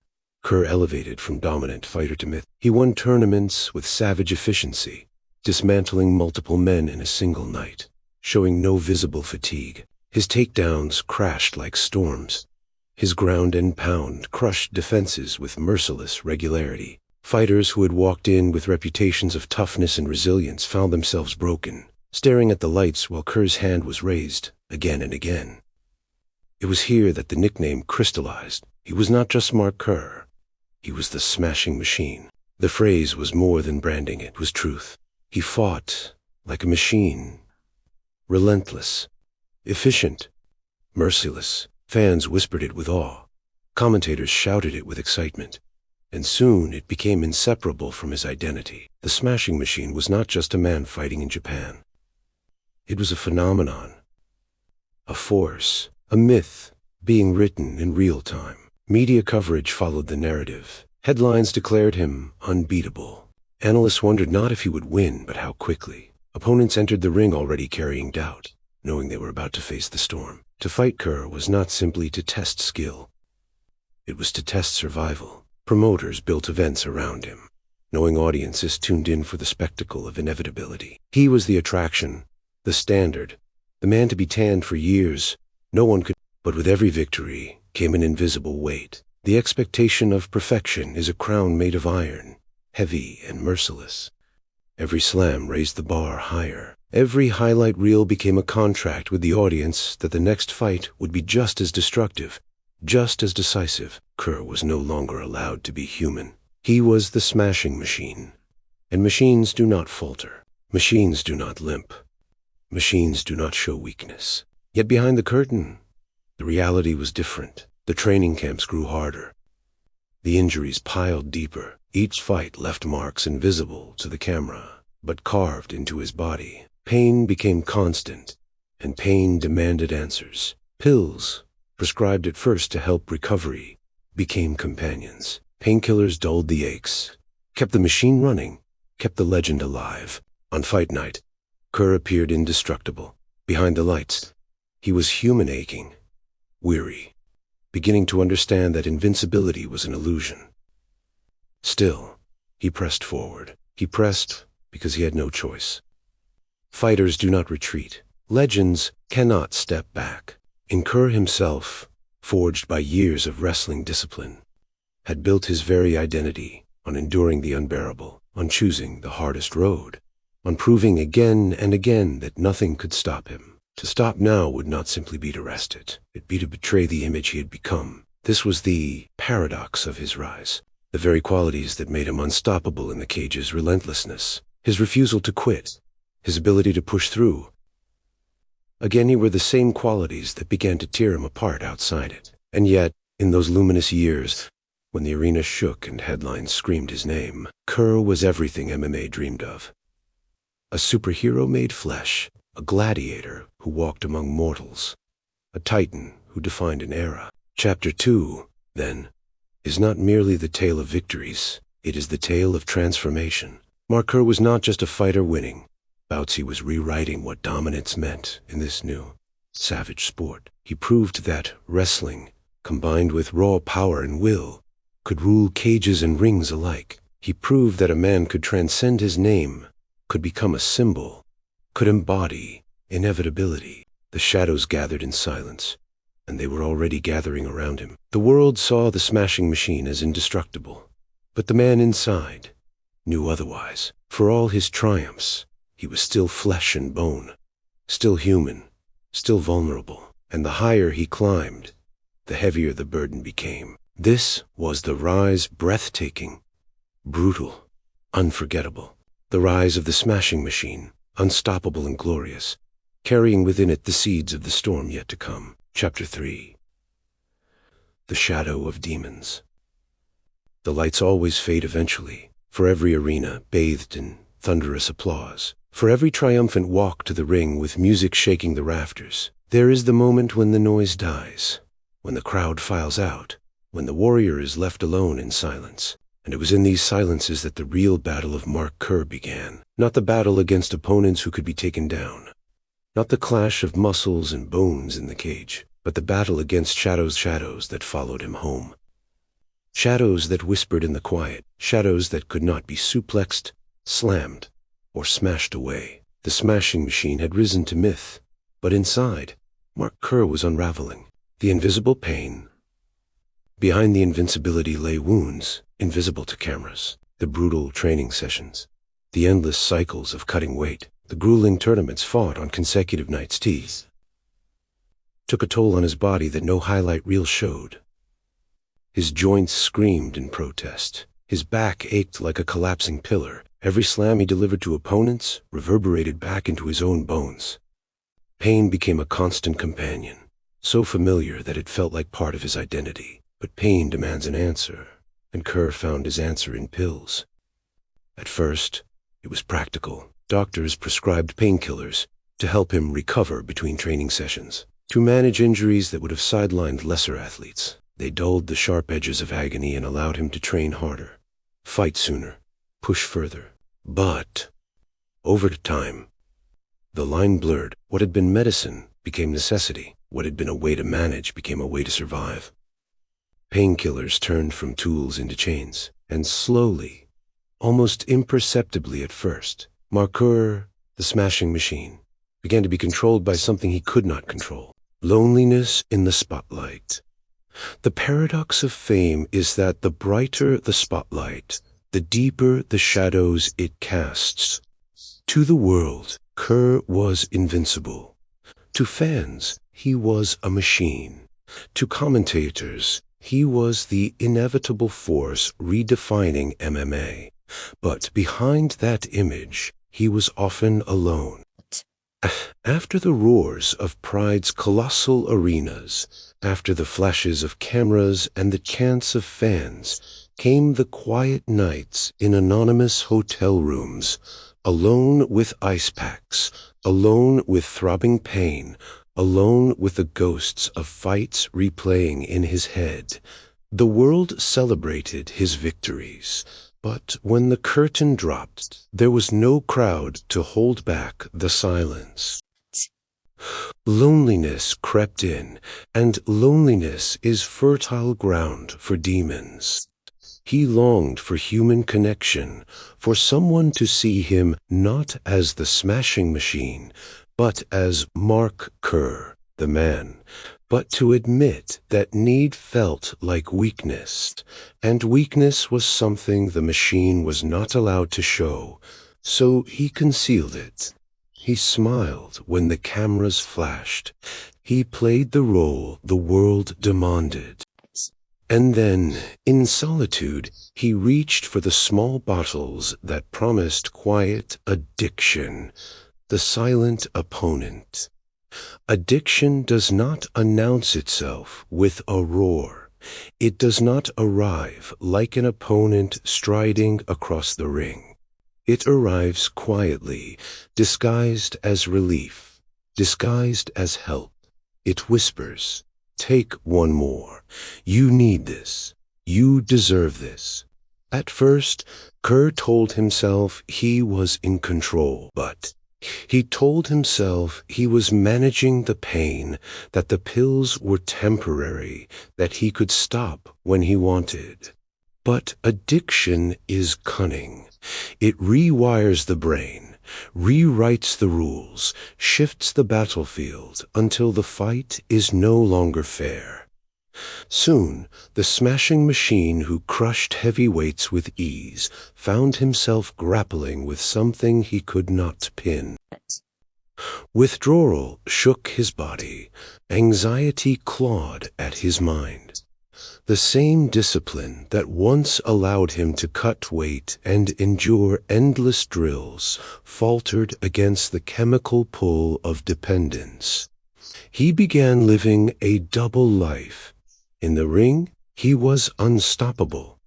Kerr elevated from dominant fighter to myth. He won tournaments with savage efficiency, dismantling multiple men in a single night, showing no visible fatigue. His takedowns crashed like storms. His ground and pound crushed defenses with merciless regularity. Fighters who had walked in with reputations of toughness and resilience found themselves broken, staring at the lights while Kerr's hand was raised, again and again. It was here that the nickname crystallized. He was not just Mark Kerr. He was the smashing machine. The phrase was more than branding, it was truth. He fought like a machine. Relentless, efficient, merciless. Fans whispered it with awe. Commentators shouted it with excitement. And soon it became inseparable from his identity. The smashing machine was not just a man fighting in Japan. It was a phenomenon, a force, a myth being written in real time. Media coverage followed the narrative. Headlines declared him unbeatable. Analysts wondered not if he would win, but how quickly. Opponents entered the ring already carrying doubt, knowing they were about to face the storm. To fight Kerr was not simply to test skill. It was to test survival. Promoters built events around him, knowing audiences tuned in for the spectacle of inevitability. He was the attraction, the standard, the man to be tanned for years. No one could, but with every victory came an invisible weight. The expectation of perfection is a crown made of iron, heavy and merciless. Every slam raised the bar higher. Every highlight reel became a contract with the audience that the next fight would be just as destructive, just as decisive. Kerr was no longer allowed to be human. He was the smashing machine. And machines do not falter. Machines do not limp. Machines do not show weakness. Yet behind the curtain, the reality was different. The training camps grew harder. The injuries piled deeper. Each fight left marks invisible to the camera, but carved into his body. Pain became constant, and pain demanded answers. Pills, prescribed at first to help recovery, became companions. Painkillers dulled the aches, kept the machine running, kept the legend alive. On fight night, Kerr appeared indestructible. Behind the lights, he was human, aching, weary, beginning to understand that invincibility was an illusion. Still, he pressed forward. He pressed because he had no choice. Fighters do not retreat. Legends cannot step back. And Kerr himself, forged by years of wrestling discipline, had built his very identity on enduring the unbearable, on choosing the hardest road, on proving again and again that nothing could stop him. To stop now would not simply be to wrest it. It'd be to betray the image he had become. This was the paradox of his rise. The very qualities that made him unstoppable in the cage's relentlessness, his refusal to quit, his ability to push through. Again, were the same qualities that began to tear him apart outside it. And yet, in those luminous years, when the arena shook and headlines screamed his name, Kerr was everything MMA dreamed of. A superhero made flesh, a gladiator who walked among mortals, a titan who defined an era. Chapter 2, then, is not merely the tale of victories, it is the tale of transformation. Mark Kerr was not just a fighter winning. Bouts he was rewriting what dominance meant in this new, savage sport. He proved that wrestling, combined with raw power and will, could rule cages and rings alike. He proved that a man could transcend his name, could become a symbol, could embody inevitability. The shadows gathered in silence, and they were already gathering around him. The world saw the smashing machine as indestructible, but the man inside knew otherwise. For all his triumphs, he was still flesh and bone, still human, still vulnerable. And the higher he climbed, the heavier the burden became. This was the rise, breathtaking, brutal, unforgettable. The rise of the smashing machine, unstoppable and glorious, carrying within it the seeds of the storm yet to come. Chapter 3. The Shadow of Demons. The lights always fade eventually, for every arena bathed in thunderous applause, for every triumphant walk to the ring with music shaking the rafters. There is the moment when the noise dies, when the crowd files out, when the warrior is left alone in silence. And it was in these silences that the real battle of Mark Kerr began. Not the battle against opponents who could be taken down, not the clash of muscles and bones in the cage, but the battle against shadows that followed him home. Shadows that whispered in the quiet, shadows that could not be suplexed, slammed, or smashed away. The smashing machine had risen to myth, but inside, Mark Kerr was unraveling. The invisible pain. Behind the invincibility lay wounds, invisible to cameras. The brutal training sessions, the endless cycles of cutting weight, the grueling tournaments fought on consecutive nights' tees, took a toll on his body that no highlight reel showed. His joints screamed in protest. His back ached like a collapsing pillar. Every slam he delivered to opponents reverberated back into his own bones. Pain became a constant companion, so familiar that it felt like part of his identity. But pain demands an answer, and Kerr found his answer in pills. At first, it was practical. Doctors prescribed painkillers to help him recover between training sessions, to manage injuries that would have sidelined lesser athletes. They dulled the sharp edges of agony and allowed him to train harder, fight sooner, push further. But, over time, the line blurred. What had been medicine became necessity. What had been a way to manage became a way to survive. Painkillers turned from tools into chains, and slowly, almost imperceptibly at first, Mark Kerr, the smashing machine, began to be controlled by something he could not control. Loneliness in the spotlight. The paradox of fame is that the brighter the spotlight, the deeper the shadows it casts. To the world, Kerr was invincible. To fans, he was a machine. To commentators, he was the inevitable force redefining MMA. But behind that image, he was often alone. After the roars of Pride's colossal arenas, after the flashes of cameras and the chants of fans, came the quiet nights in anonymous hotel rooms, alone with ice packs, alone with throbbing pain, alone with the ghosts of fights replaying in his head. The world celebrated his victories. But when the curtain dropped, there was no crowd to hold back the silence. Loneliness crept in, and loneliness is fertile ground for demons. He longed for human connection, for someone to see him not as the smashing machine, but as Mark Kerr, the man, but to admit that need felt like weakness, and weakness was something the machine was not allowed to show, so he concealed it. He smiled when the cameras flashed. He played the role the world demanded. And then, in solitude, he reached for the small bottles that promised quiet addiction, the silent opponent. Addiction does not announce itself with a roar. It does not arrive like an opponent striding across the ring. It arrives quietly, disguised as relief, disguised as help. It whispers, "Take one more. You need this. You deserve this." At first, Kerr told himself he was in control, but he told himself he was managing the pain, that the pills were temporary, that he could stop when he wanted. But addiction is cunning. It rewires the brain, rewrites the rules, shifts the battlefield until the fight is no longer fair. Soon, the smashing machine who crushed heavy weights with ease found himself grappling with something he could not pin. Withdrawal shook his body. Anxiety clawed at his mind. The same discipline that once allowed him to cut weight and endure endless drills faltered against the chemical pull of dependence. He began living a double life. In the ring, he was unstoppable.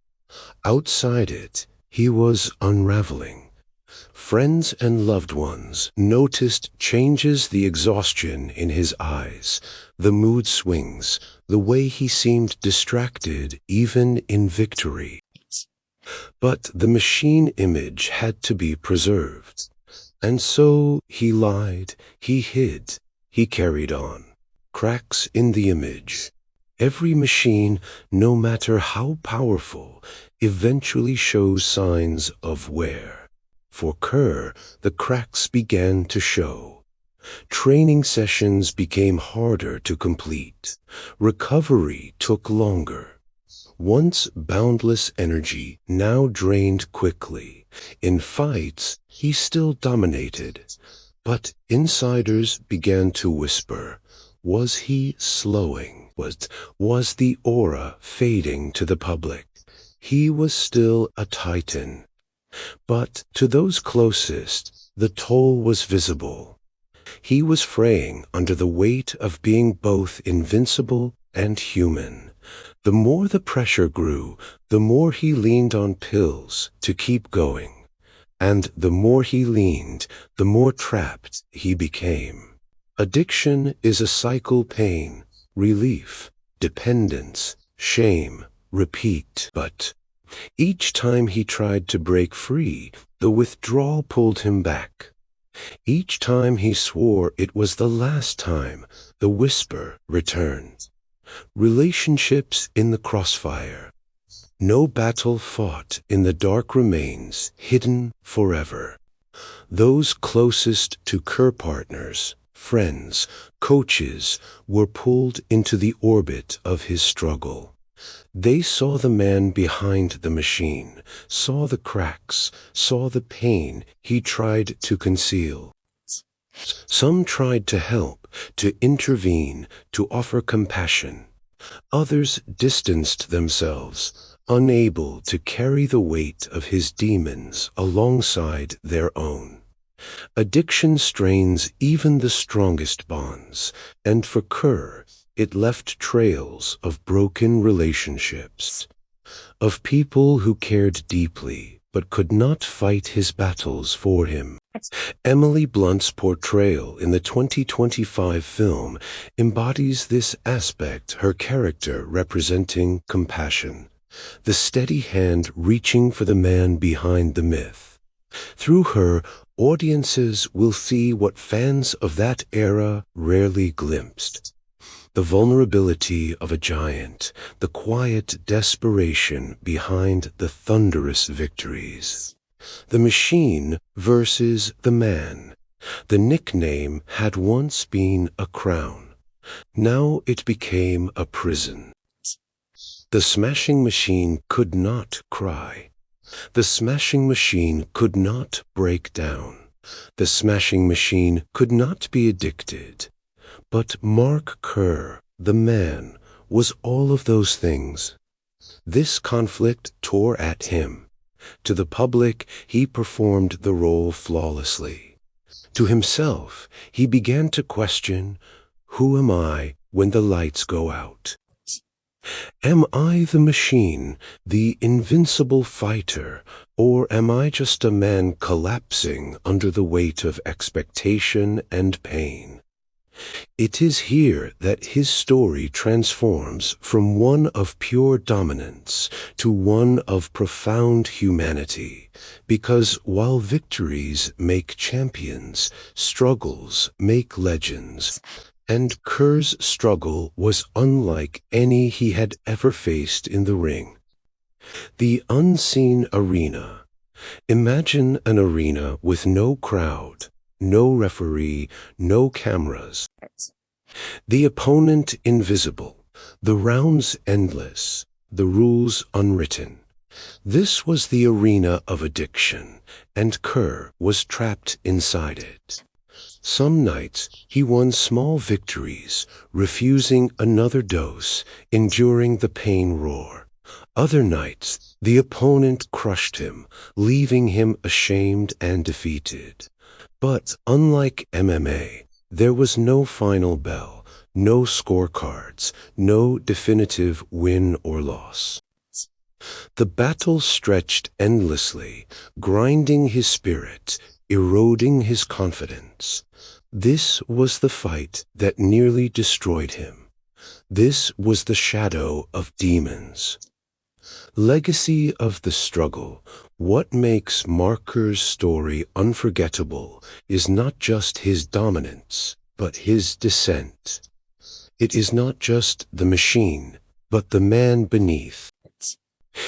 Outside it, he was unraveling. Friends and loved ones noticed changes, the exhaustion in his eyes, the mood swings, the way he seemed distracted even in victory. But the machine image had to be preserved. And so he lied, he hid, he carried on. Cracks in the image. Every machine, no matter how powerful, eventually shows signs of wear. For Kerr, the cracks began to show. Training sessions became harder to complete. Recovery took longer. Once boundless energy, now drained quickly. In fights, he still dominated. But insiders began to whisper, was he slowing? Was the aura fading to the public? He was still a titan. But to those closest, the toll was visible. He was fraying under the weight of being both invincible and human. The more the pressure grew, the more he leaned on pills to keep going. And the more he leaned, the more trapped he became. Addiction is a cycle: pain, relief, dependence, shame, repeat. But each time he tried to break free, the withdrawal pulled him back. Each time he swore it was the last time, the whisper returned. Relationships in the crossfire. No battle fought in the dark remains, hidden forever. Those closest to Kerr partners, friends, coaches, were pulled into the orbit of his struggle. They saw the man behind the machine, saw the cracks, saw the pain he tried to conceal. Some tried to help, to intervene, to offer compassion. Others distanced themselves, unable to carry the weight of his demons alongside their own. Addiction strains even the strongest bonds, and for Kerr, it left trails of broken relationships, of people who cared deeply but could not fight his battles for him. Emily Blunt's portrayal in the 2025 film embodies this aspect, her character representing compassion, the steady hand reaching for the man behind the myth. Through her, audiences will see what fans of that era rarely glimpsed: the vulnerability of a giant, the quiet desperation behind the thunderous victories. The machine versus the man. The nickname had once been a crown. Now it became a prison. The smashing machine could not cry. The smashing machine could not break down. The smashing machine could not be addicted. But Mark Kerr, the man, was all of those things. This conflict tore at him. To the public, he performed the role flawlessly. To himself, he began to question, who am I when the lights go out? Am I the machine, the invincible fighter, or am I just a man collapsing under the weight of expectation and pain? It is here that his story transforms from one of pure dominance to one of profound humanity, because while victories make champions, struggles make legends, and Kerr's struggle was unlike any he had ever faced in the ring. The unseen arena. Imagine an arena with no crowd, no referee, no cameras. The opponent invisible, the rounds endless, the rules unwritten. This was the arena of addiction, and Kerr was trapped inside it. Some nights he won small victories, refusing another dose, enduring the pain roar. Other nights the opponent crushed him, leaving him ashamed and defeated. But unlike MMA, there was no final bell, no scorecards, no definitive win or loss. The battle stretched endlessly, grinding his spirit, eroding his confidence. This was the fight that nearly destroyed him. This was the shadow of demons. Legacy of the struggle. What makes Mark Kerr's story unforgettable is not just his dominance, but his descent. It is not just the machine, but the man beneath.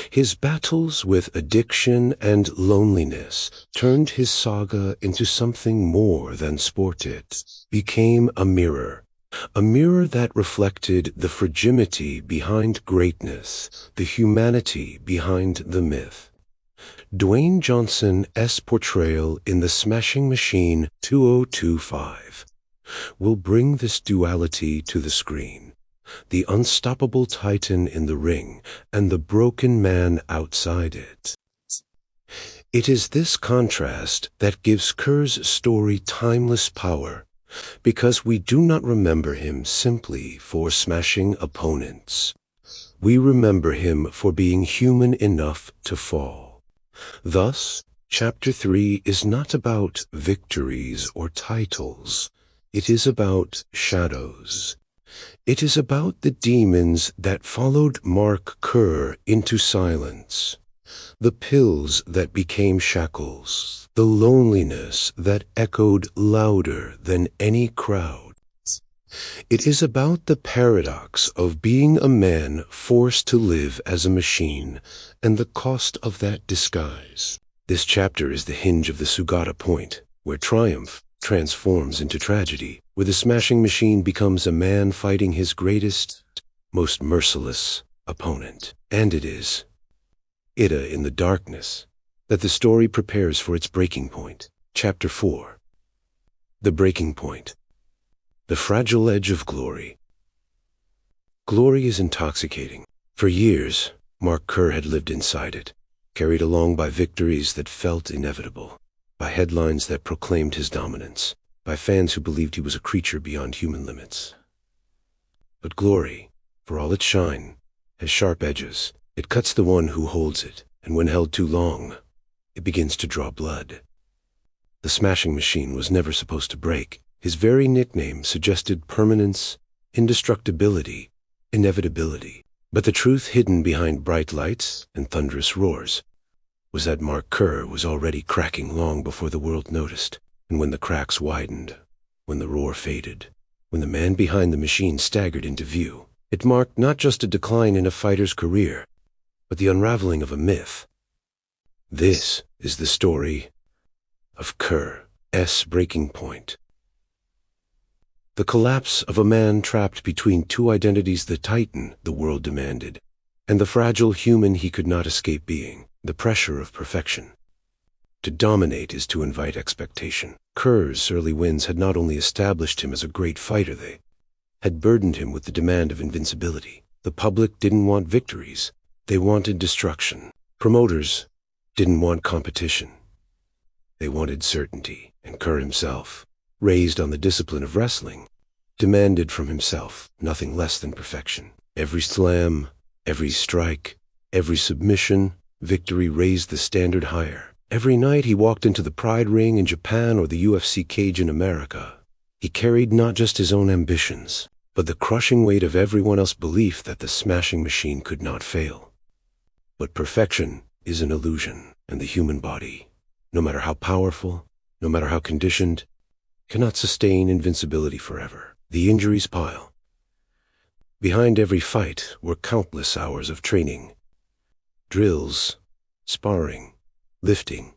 His battles with addiction and loneliness turned his saga into something more than sport. It became a mirror, A mirror that reflected the fragility behind greatness, the humanity behind the myth. Dwayne Johnson's portrayal in The Smashing Machine 2025 will bring this duality to the screen. The unstoppable titan in the ring and the broken man outside it. It is this contrast that gives Kerr's story timeless power, because we do not remember him simply for smashing opponents. We remember him for being human enough to fall. Thus, Chapter 3 is not about victories or titles. It is about shadows. It is about the demons that followed Mark Kerr into silence, the pills that became shackles, the loneliness that echoed louder than any crowd. It is about the paradox of being a man forced to live as a machine and the cost of that disguise. This chapter is the hinge of the Sugata point, where triumph transforms into tragedy, where the smashing machine becomes a man fighting his greatest, most merciless opponent. And it is Ida in the darkness that the story prepares for its breaking point. Chapter 4. The breaking point. The fragile edge of glory. Glory is intoxicating. For years, Mark Kerr had lived inside it, carried along by victories that felt inevitable, by headlines that proclaimed his dominance, by fans who believed he was a creature beyond human limits. But glory, for all its shine, has sharp edges. It cuts the one who holds it, and when held too long, it begins to draw blood. The smashing machine was never supposed to break. His very nickname suggested permanence, indestructibility, inevitability. But the truth hidden behind bright lights and thunderous roars was that Mark Kerr was already cracking long before the world noticed. And when the cracks widened, when the roar faded, when the man behind the machine staggered into view, it marked not just a decline in a fighter's career, but the unraveling of a myth. This is the story of Kerr's breaking point. The collapse of a man trapped between two identities: the titan the world demanded, and the fragile human he could not escape being. The pressure of perfection. To dominate is to invite expectation. Kerr's early wins had not only established him as a great fighter, they had burdened him with the demand of invincibility. The public didn't want victories. They wanted destruction. Promoters didn't want competition. They wanted certainty. And Kerr himself, raised on the discipline of wrestling, demanded from himself nothing less than perfection. Every slam, every strike, every submission, victory raised the standard higher. Every night he walked into the Pride ring in Japan or the UFC cage in America, he carried not just his own ambitions, but the crushing weight of everyone else's belief that the smashing machine could not fail. But perfection is an illusion, and the human body, no matter how powerful, no matter how conditioned, cannot sustain invincibility forever. The injuries pile. Behind every fight were countless hours of training. Drills, sparring, lifting,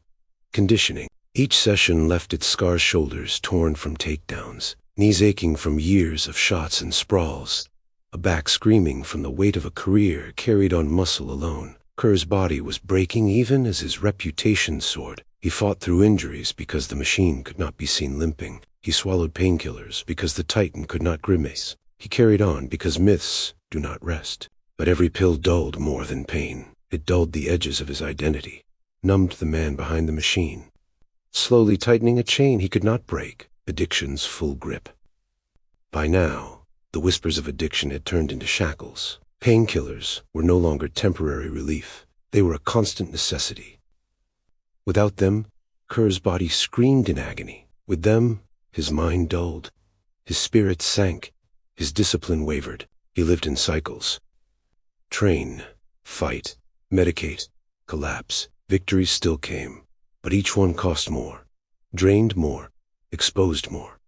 conditioning. Each session left its scarred shoulders torn from takedowns, knees aching from years of shots and sprawls, a back screaming from the weight of a career carried on muscle alone. Kerr's body was breaking even as his reputation soared. He fought through injuries because the machine could not be seen limping. He swallowed painkillers because the titan could not grimace. He carried on because myths do not rest. But every pill dulled more than pain. It dulled the edges of his identity, numbed the man behind the machine, slowly tightening a chain he could not break, addiction's full grip. By now, the whispers of addiction had turned into shackles. Painkillers were no longer temporary relief. They were a constant necessity. Without them, Kerr's body screamed in agony. With them, his mind dulled, his spirit sank, his discipline wavered. He lived in cycles. Train, fight, medicate, collapse. Victories still came, but each one cost more, drained more, exposed more.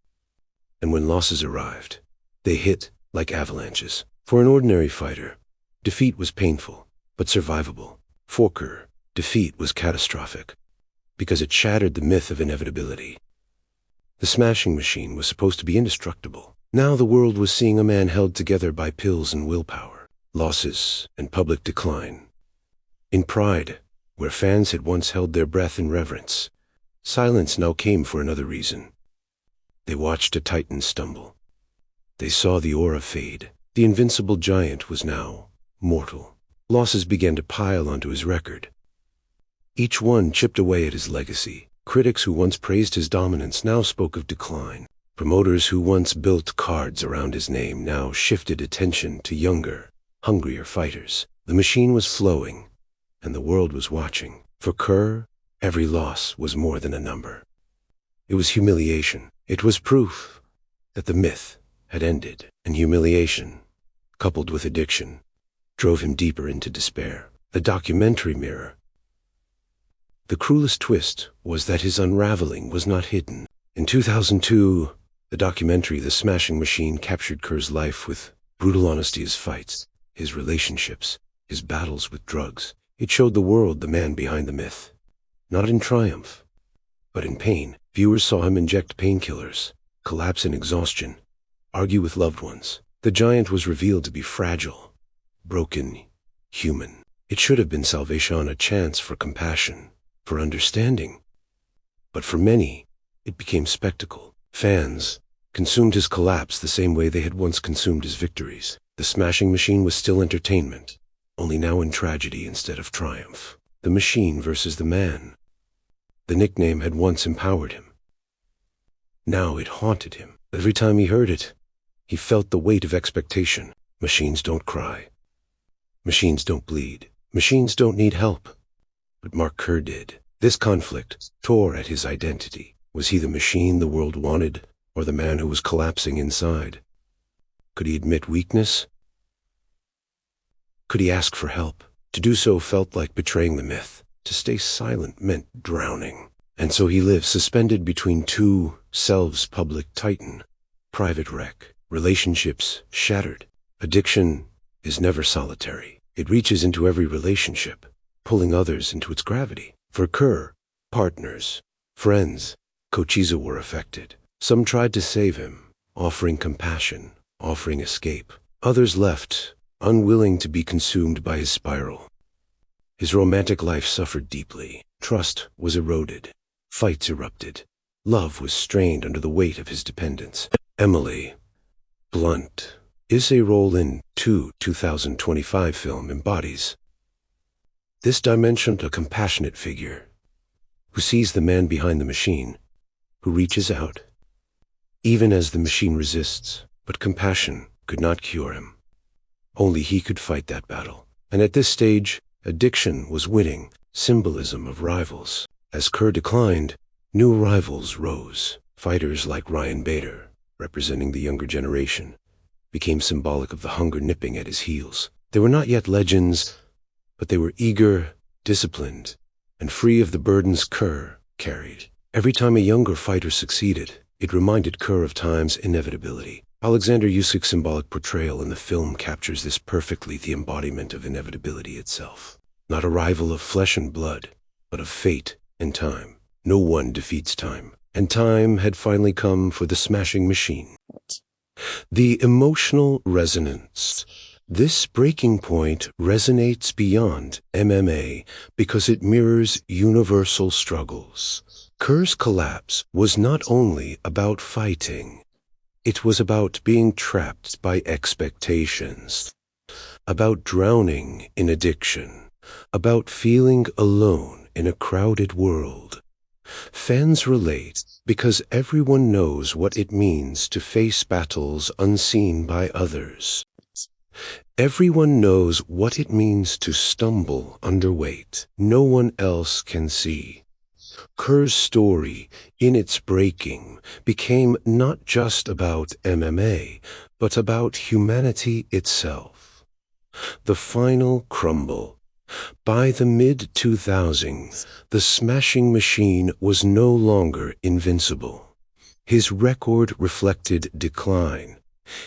And when losses arrived, they hit like avalanches. For an ordinary fighter, defeat was painful, but survivable. For Kerr, defeat was catastrophic, because it shattered the myth of inevitability. The smashing machine was supposed to be indestructible, Now the world was seeing a man held together by pills and willpower, losses and public decline. In Pride, where fans had once held their breath in reverence, silence now came for another reason. They watched a titan stumble. They saw the aura fade. The invincible giant was now mortal. Losses began to pile onto his record. Each one chipped away at his legacy. Critics who once praised his dominance now spoke of decline. Promoters who once built cards around his name now shifted attention to younger, hungrier fighters. The machine was flowing, and the world was watching. For Kerr, every loss was more than a number. It was humiliation. It was proof that the myth had ended, and humiliation, coupled with addiction, drove him deeper into despair. The documentary mirror. The cruelest twist was that his unraveling was not hidden. In 2002, the documentary The Smashing Machine captured Kerr's life with brutal honesty, his fights, his relationships, his battles with drugs. It showed the world the man behind the myth. Not in triumph, but in pain. Viewers saw him inject painkillers, collapse in exhaustion, argue with loved ones. The giant was revealed to be fragile, broken, human. It should have been salvation, a chance for compassion, for understanding. But for many, it became spectacle. Fans consumed his collapse the same way they had once consumed his victories. The Smashing Machine was still entertainment, only now in tragedy instead of triumph. The machine versus the man. The nickname had once empowered him. Now it haunted him. Every time he heard it, he felt the weight of expectation. Machines don't cry. Machines don't bleed. Machines don't need help. But Mark Kerr did. This conflict tore at his identity. Was he the machine the world wanted, or the man who was collapsing inside? Could he admit weakness? Could he ask for help? To do so felt like betraying the myth. To stay silent meant drowning. And so he lived suspended between two selves, public titan, private wreck, relationships shattered. Addiction is never solitary. It reaches into every relationship, pulling others into its gravity. For Kerr, partners, friends, coaches were affected. Some tried to save him, offering compassion, offering escape. Others left, unwilling to be consumed by his spiral. His romantic life suffered deeply. Trust was eroded. Fights erupted. Love was strained under the weight of his dependence. Emily Blunt is a role in 2025 film embodies this dimension, a compassionate figure who sees the man behind the machine, who reaches out, even as the machine resists. But compassion could not cure him. Only he could fight that battle. And at this stage, addiction was winning, symbolism of rivals. As Kerr declined, new rivals rose. Fighters like Ryan Bader, representing the younger generation, became symbolic of the hunger nipping at his heels. They were not yet legends, but they were eager, disciplined, and free of the burdens Kerr carried. Every time a younger fighter succeeded, it reminded Kerr of time's inevitability. Alexander Usyk's symbolic portrayal in the film captures this perfectly, the embodiment of inevitability itself. Not a rival of flesh and blood, but of fate and time. No one defeats time, and time had finally come for the Smashing Machine. The emotional resonance. This breaking point resonates beyond MMA because it mirrors universal struggles. Kerr's collapse was not only about fighting. It was about being trapped by expectations, about drowning in addiction, about feeling alone in a crowded world. Fans relate because everyone knows what it means to face battles unseen by others. Everyone knows what it means to stumble under weight no one else can see. Kerr's story, in its breaking, became not just about MMA, but about humanity itself. The final crumble. By the mid-2000s, the Smashing Machine was no longer invincible. His record reflected decline.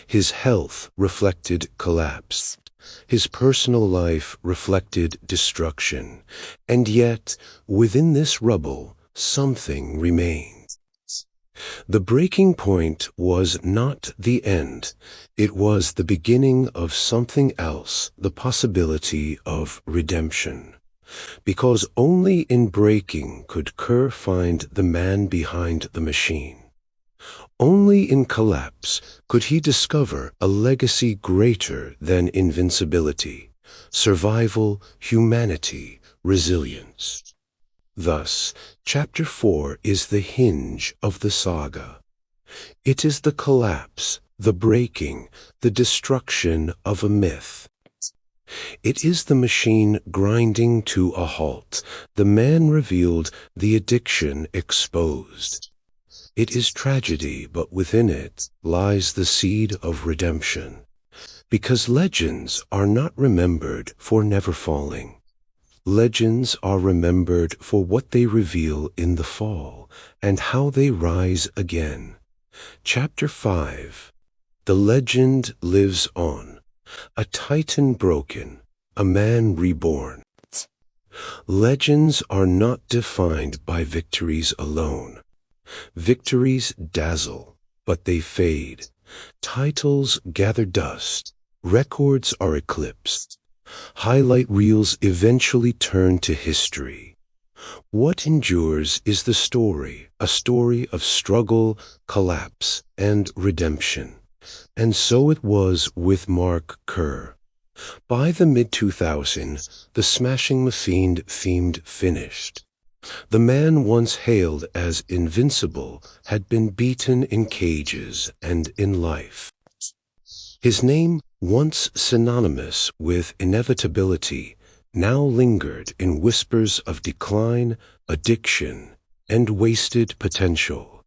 His health reflected collapse. His personal life reflected destruction. And yet, within this rubble, something remained. The breaking point was not the end. It was the beginning of something else, the possibility of redemption. Because only in breaking could Kerr find the man behind the machine. Only in collapse could he discover a legacy greater than invincibility, survival, humanity, resilience. Thus, Chapter 4 is the hinge of the saga. It is the collapse, the breaking, the destruction of a myth. It is the machine grinding to a halt, the man revealed, the addiction exposed. It is tragedy, but within it lies the seed of redemption. Because legends are not remembered for never falling. Legends are remembered for what they reveal in the fall and how they rise again. Chapter 5. The legend lives on. A titan broken, a man reborn. Legends are not defined by victories alone. Victories dazzle, but they fade. Titles gather dust. Records are eclipsed. Highlight reels eventually turn to history. What endures is the story, a story of struggle, collapse, and redemption. And so it was with Mark Kerr. By the mid-2000s, the Smashing Machine themed finished. The man once hailed as invincible had been beaten in cages and in life. His name, once synonymous with inevitability, now lingered in whispers of decline, addiction, and wasted potential.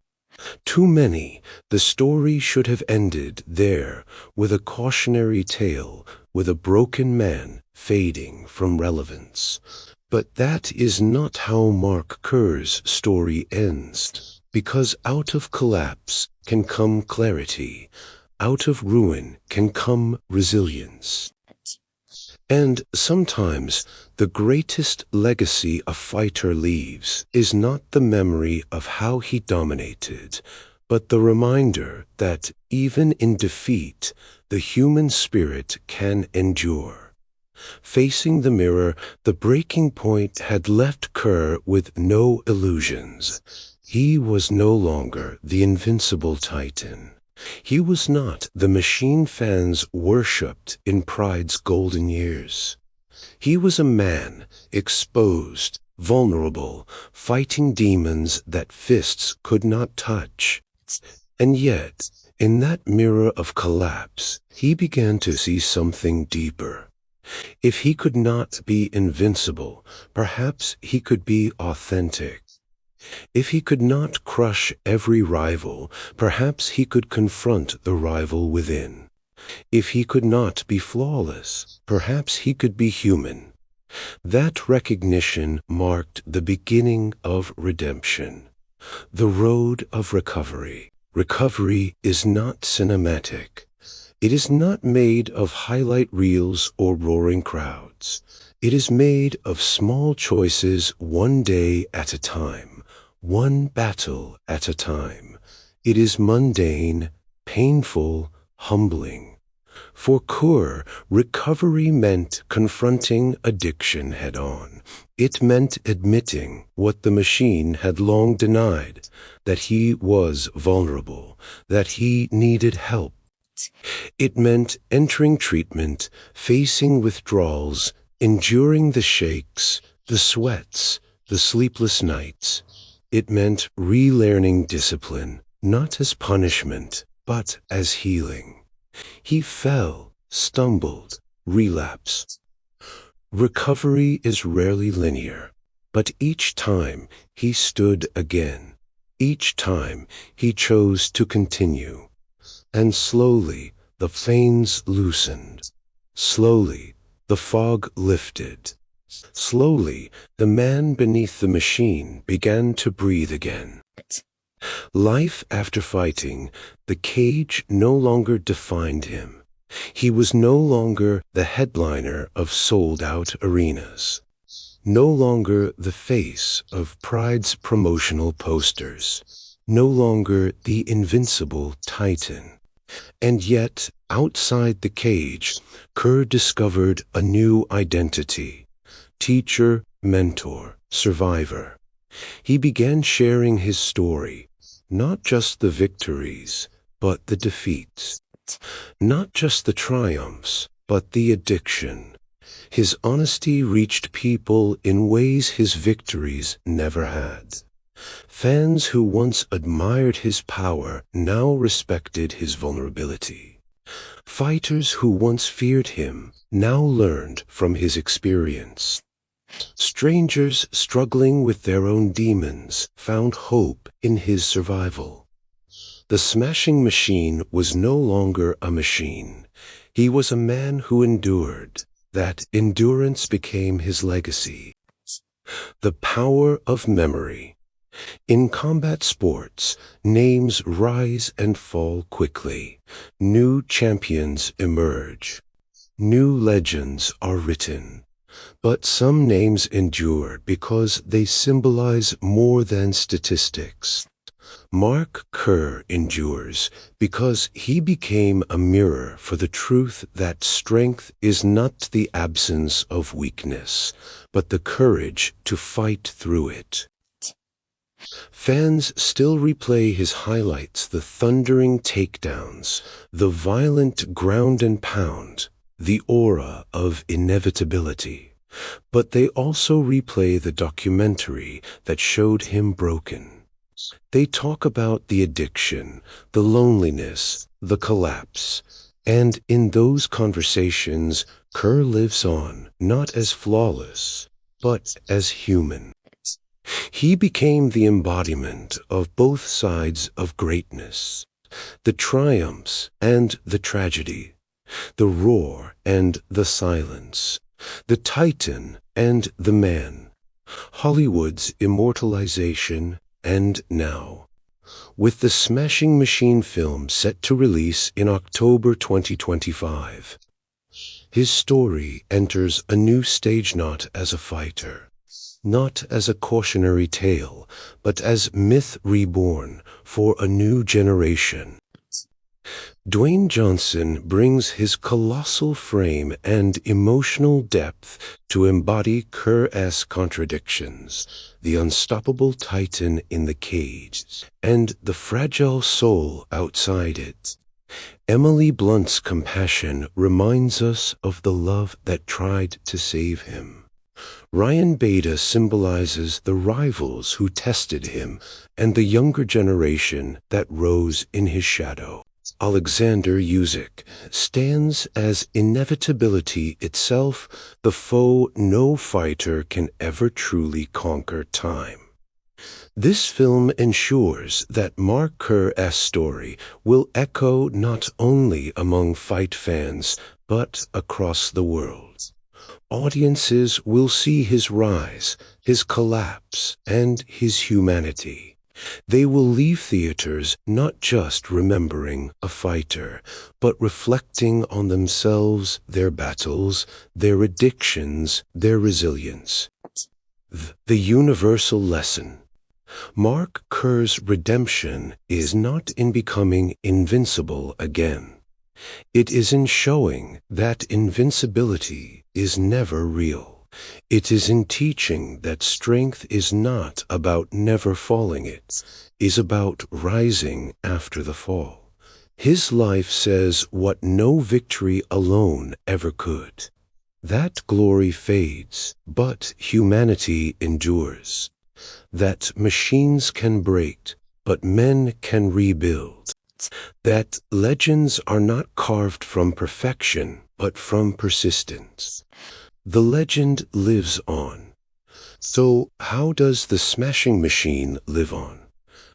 Too many, the story should have ended there with a cautionary tale, with a broken man fading from relevance. But that is not how Mark Kerr's story ends, because out of collapse can come clarity. Out of ruin can come resilience. And sometimes the greatest legacy a fighter leaves is not the memory of how he dominated, but the reminder that even in defeat, the human spirit can endure. Facing the mirror, the breaking point had left Kerr with no illusions. He was no longer the invincible titan. He was not the machine fans worshipped in Pride's golden years. He was a man, exposed, vulnerable, fighting demons that fists could not touch. And yet, in that mirror of collapse, he began to see something deeper. If he could not be invincible, perhaps he could be authentic. If he could not crush every rival, perhaps he could confront the rival within. If he could not be flawless, perhaps he could be human. That recognition marked the beginning of redemption, the road of recovery. Recovery is not cinematic. It is not made of highlight reels or roaring crowds. It is made of small choices, one day at a time. One battle at a time. It is mundane, painful, humbling. For Kerr, recovery meant confronting addiction head-on. It meant admitting what the machine had long denied, that he was vulnerable, that he needed help. It meant entering treatment, facing withdrawals, enduring the shakes, the sweats, the sleepless nights. It meant relearning discipline, not as punishment, but as healing. He fell, stumbled, relapsed. Recovery is rarely linear, but each time he stood again. Each time he chose to continue. And slowly the flames loosened. Slowly the fog lifted. Slowly, the man beneath the machine began to breathe again. Life after fighting, the cage no longer defined him. He was no longer the headliner of sold-out arenas. No longer the face of Pride's promotional posters. no longer the invincible Titan. And yet, outside the cage, Kerr discovered a new identity: teacher, mentor, survivor. He began sharing his story, not just the victories, but the defeats. Not just the triumphs, but the addiction. His honesty reached people in ways his victories never had. Fans who once admired his power now respected his vulnerability. Fighters who once feared him now learned from his experience. Strangers struggling with their own demons found hope in his survival. The Smashing Machine was no longer a machine. He was a man who endured. That endurance became his legacy. The power of memory. In combat sports, names rise and fall quickly. New champions emerge. New legends are written. But some names endure because they symbolize more than statistics. Mark Kerr endures because he became a mirror for the truth that strength is not the absence of weakness, but the courage to fight through it. Fans still replay his highlights: the thundering takedowns, the violent ground and pound, the aura of inevitability. But they also replay the documentary that showed him broken. They talk about the addiction, the loneliness, the collapse. And in those conversations, Kerr lives on, not as flawless, but as human. He became the embodiment of both sides of greatness: the triumphs and the tragedy, the roar and the silence, the titan and the man, Hollywood's immortalization. And now, with the Smashing Machine film set to release in October 2025, his story enters a new stage, not as a fighter, not as a cautionary tale, but as myth reborn for a new generation. Dwayne Johnson brings his colossal frame and emotional depth to embody Kerr's contradictions: the unstoppable titan in the cage and the fragile soul outside it. Emily Blunt's compassion reminds us of the love that tried to save him. Ryan Beta symbolizes the rivals who tested him and the younger generation that rose in his shadow. Alexander Usyk stands as inevitability itself, the foe no fighter can ever truly conquer: time. This film ensures that Mark Kerr's story will echo not only among fight fans, but across the world. Audiences will see his rise, his collapse, and his humanity. They will leave theaters not just remembering a fighter, but reflecting on themselves, their battles, their addictions, their resilience. The universal lesson. Mark Kerr's redemption is not in becoming invincible again. It is in showing that invincibility is never real. It is in teaching that strength is not about never falling, it is about rising after the fall. His life says what no victory alone ever could. That glory fades, but humanity endures. That machines can break, but men can rebuild. That legends are not carved from perfection, but from persistence. The legend lives on. So how does the Smashing Machine live on?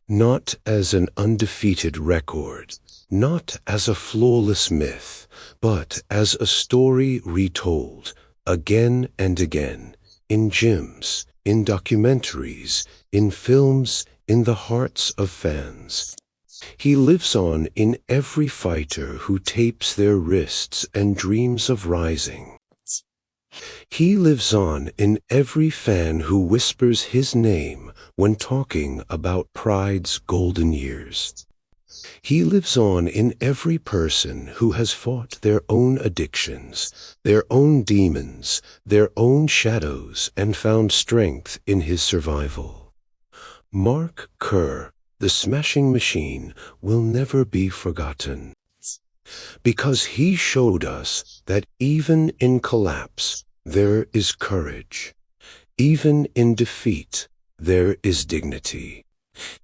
Not as an undefeated record, not as a flawless myth, but as a story retold again and again, in gyms, in documentaries, in films, in the hearts of fans. He lives on in every fighter who tapes their wrists and dreams of rising. He lives on in every fan who whispers his name when talking about Pride's golden years. He lives on in every person who has fought their own addictions, their own demons, their own shadows, and found strength in his survival. Mark Kerr, the Smashing Machine, will never be forgotten, because he showed us that even in collapse, there is courage. Even in defeat, there is dignity.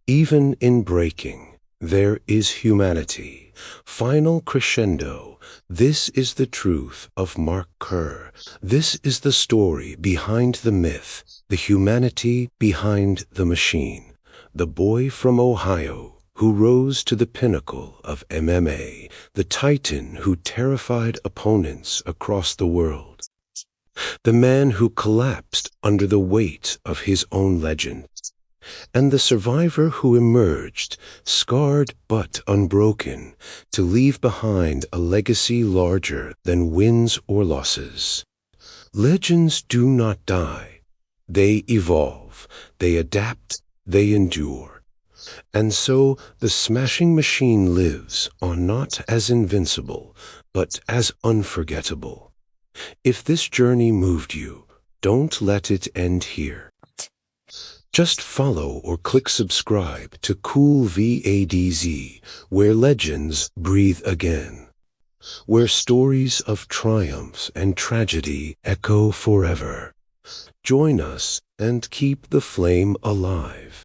Even in breaking, there is humanity. Final crescendo. This is the truth of Mark Kerr. This is the story behind the myth, the humanity behind the machine. The boy from Ohio who rose to the pinnacle of MMA, the titan who terrified opponents across the world. The man who collapsed under the weight of his own legend, and the survivor who emerged, scarred but unbroken, to leave behind a legacy larger than wins or losses. Legends do not die. They evolve, they adapt, they endure. And so the Smashing Machine lives on not as invincible, but as unforgettable. If this journey moved you, don't let it end here. Just follow or click subscribe to KOOL VADZ, where legends breathe again, where stories of triumphs and tragedy echo forever. Join us and keep the flame alive.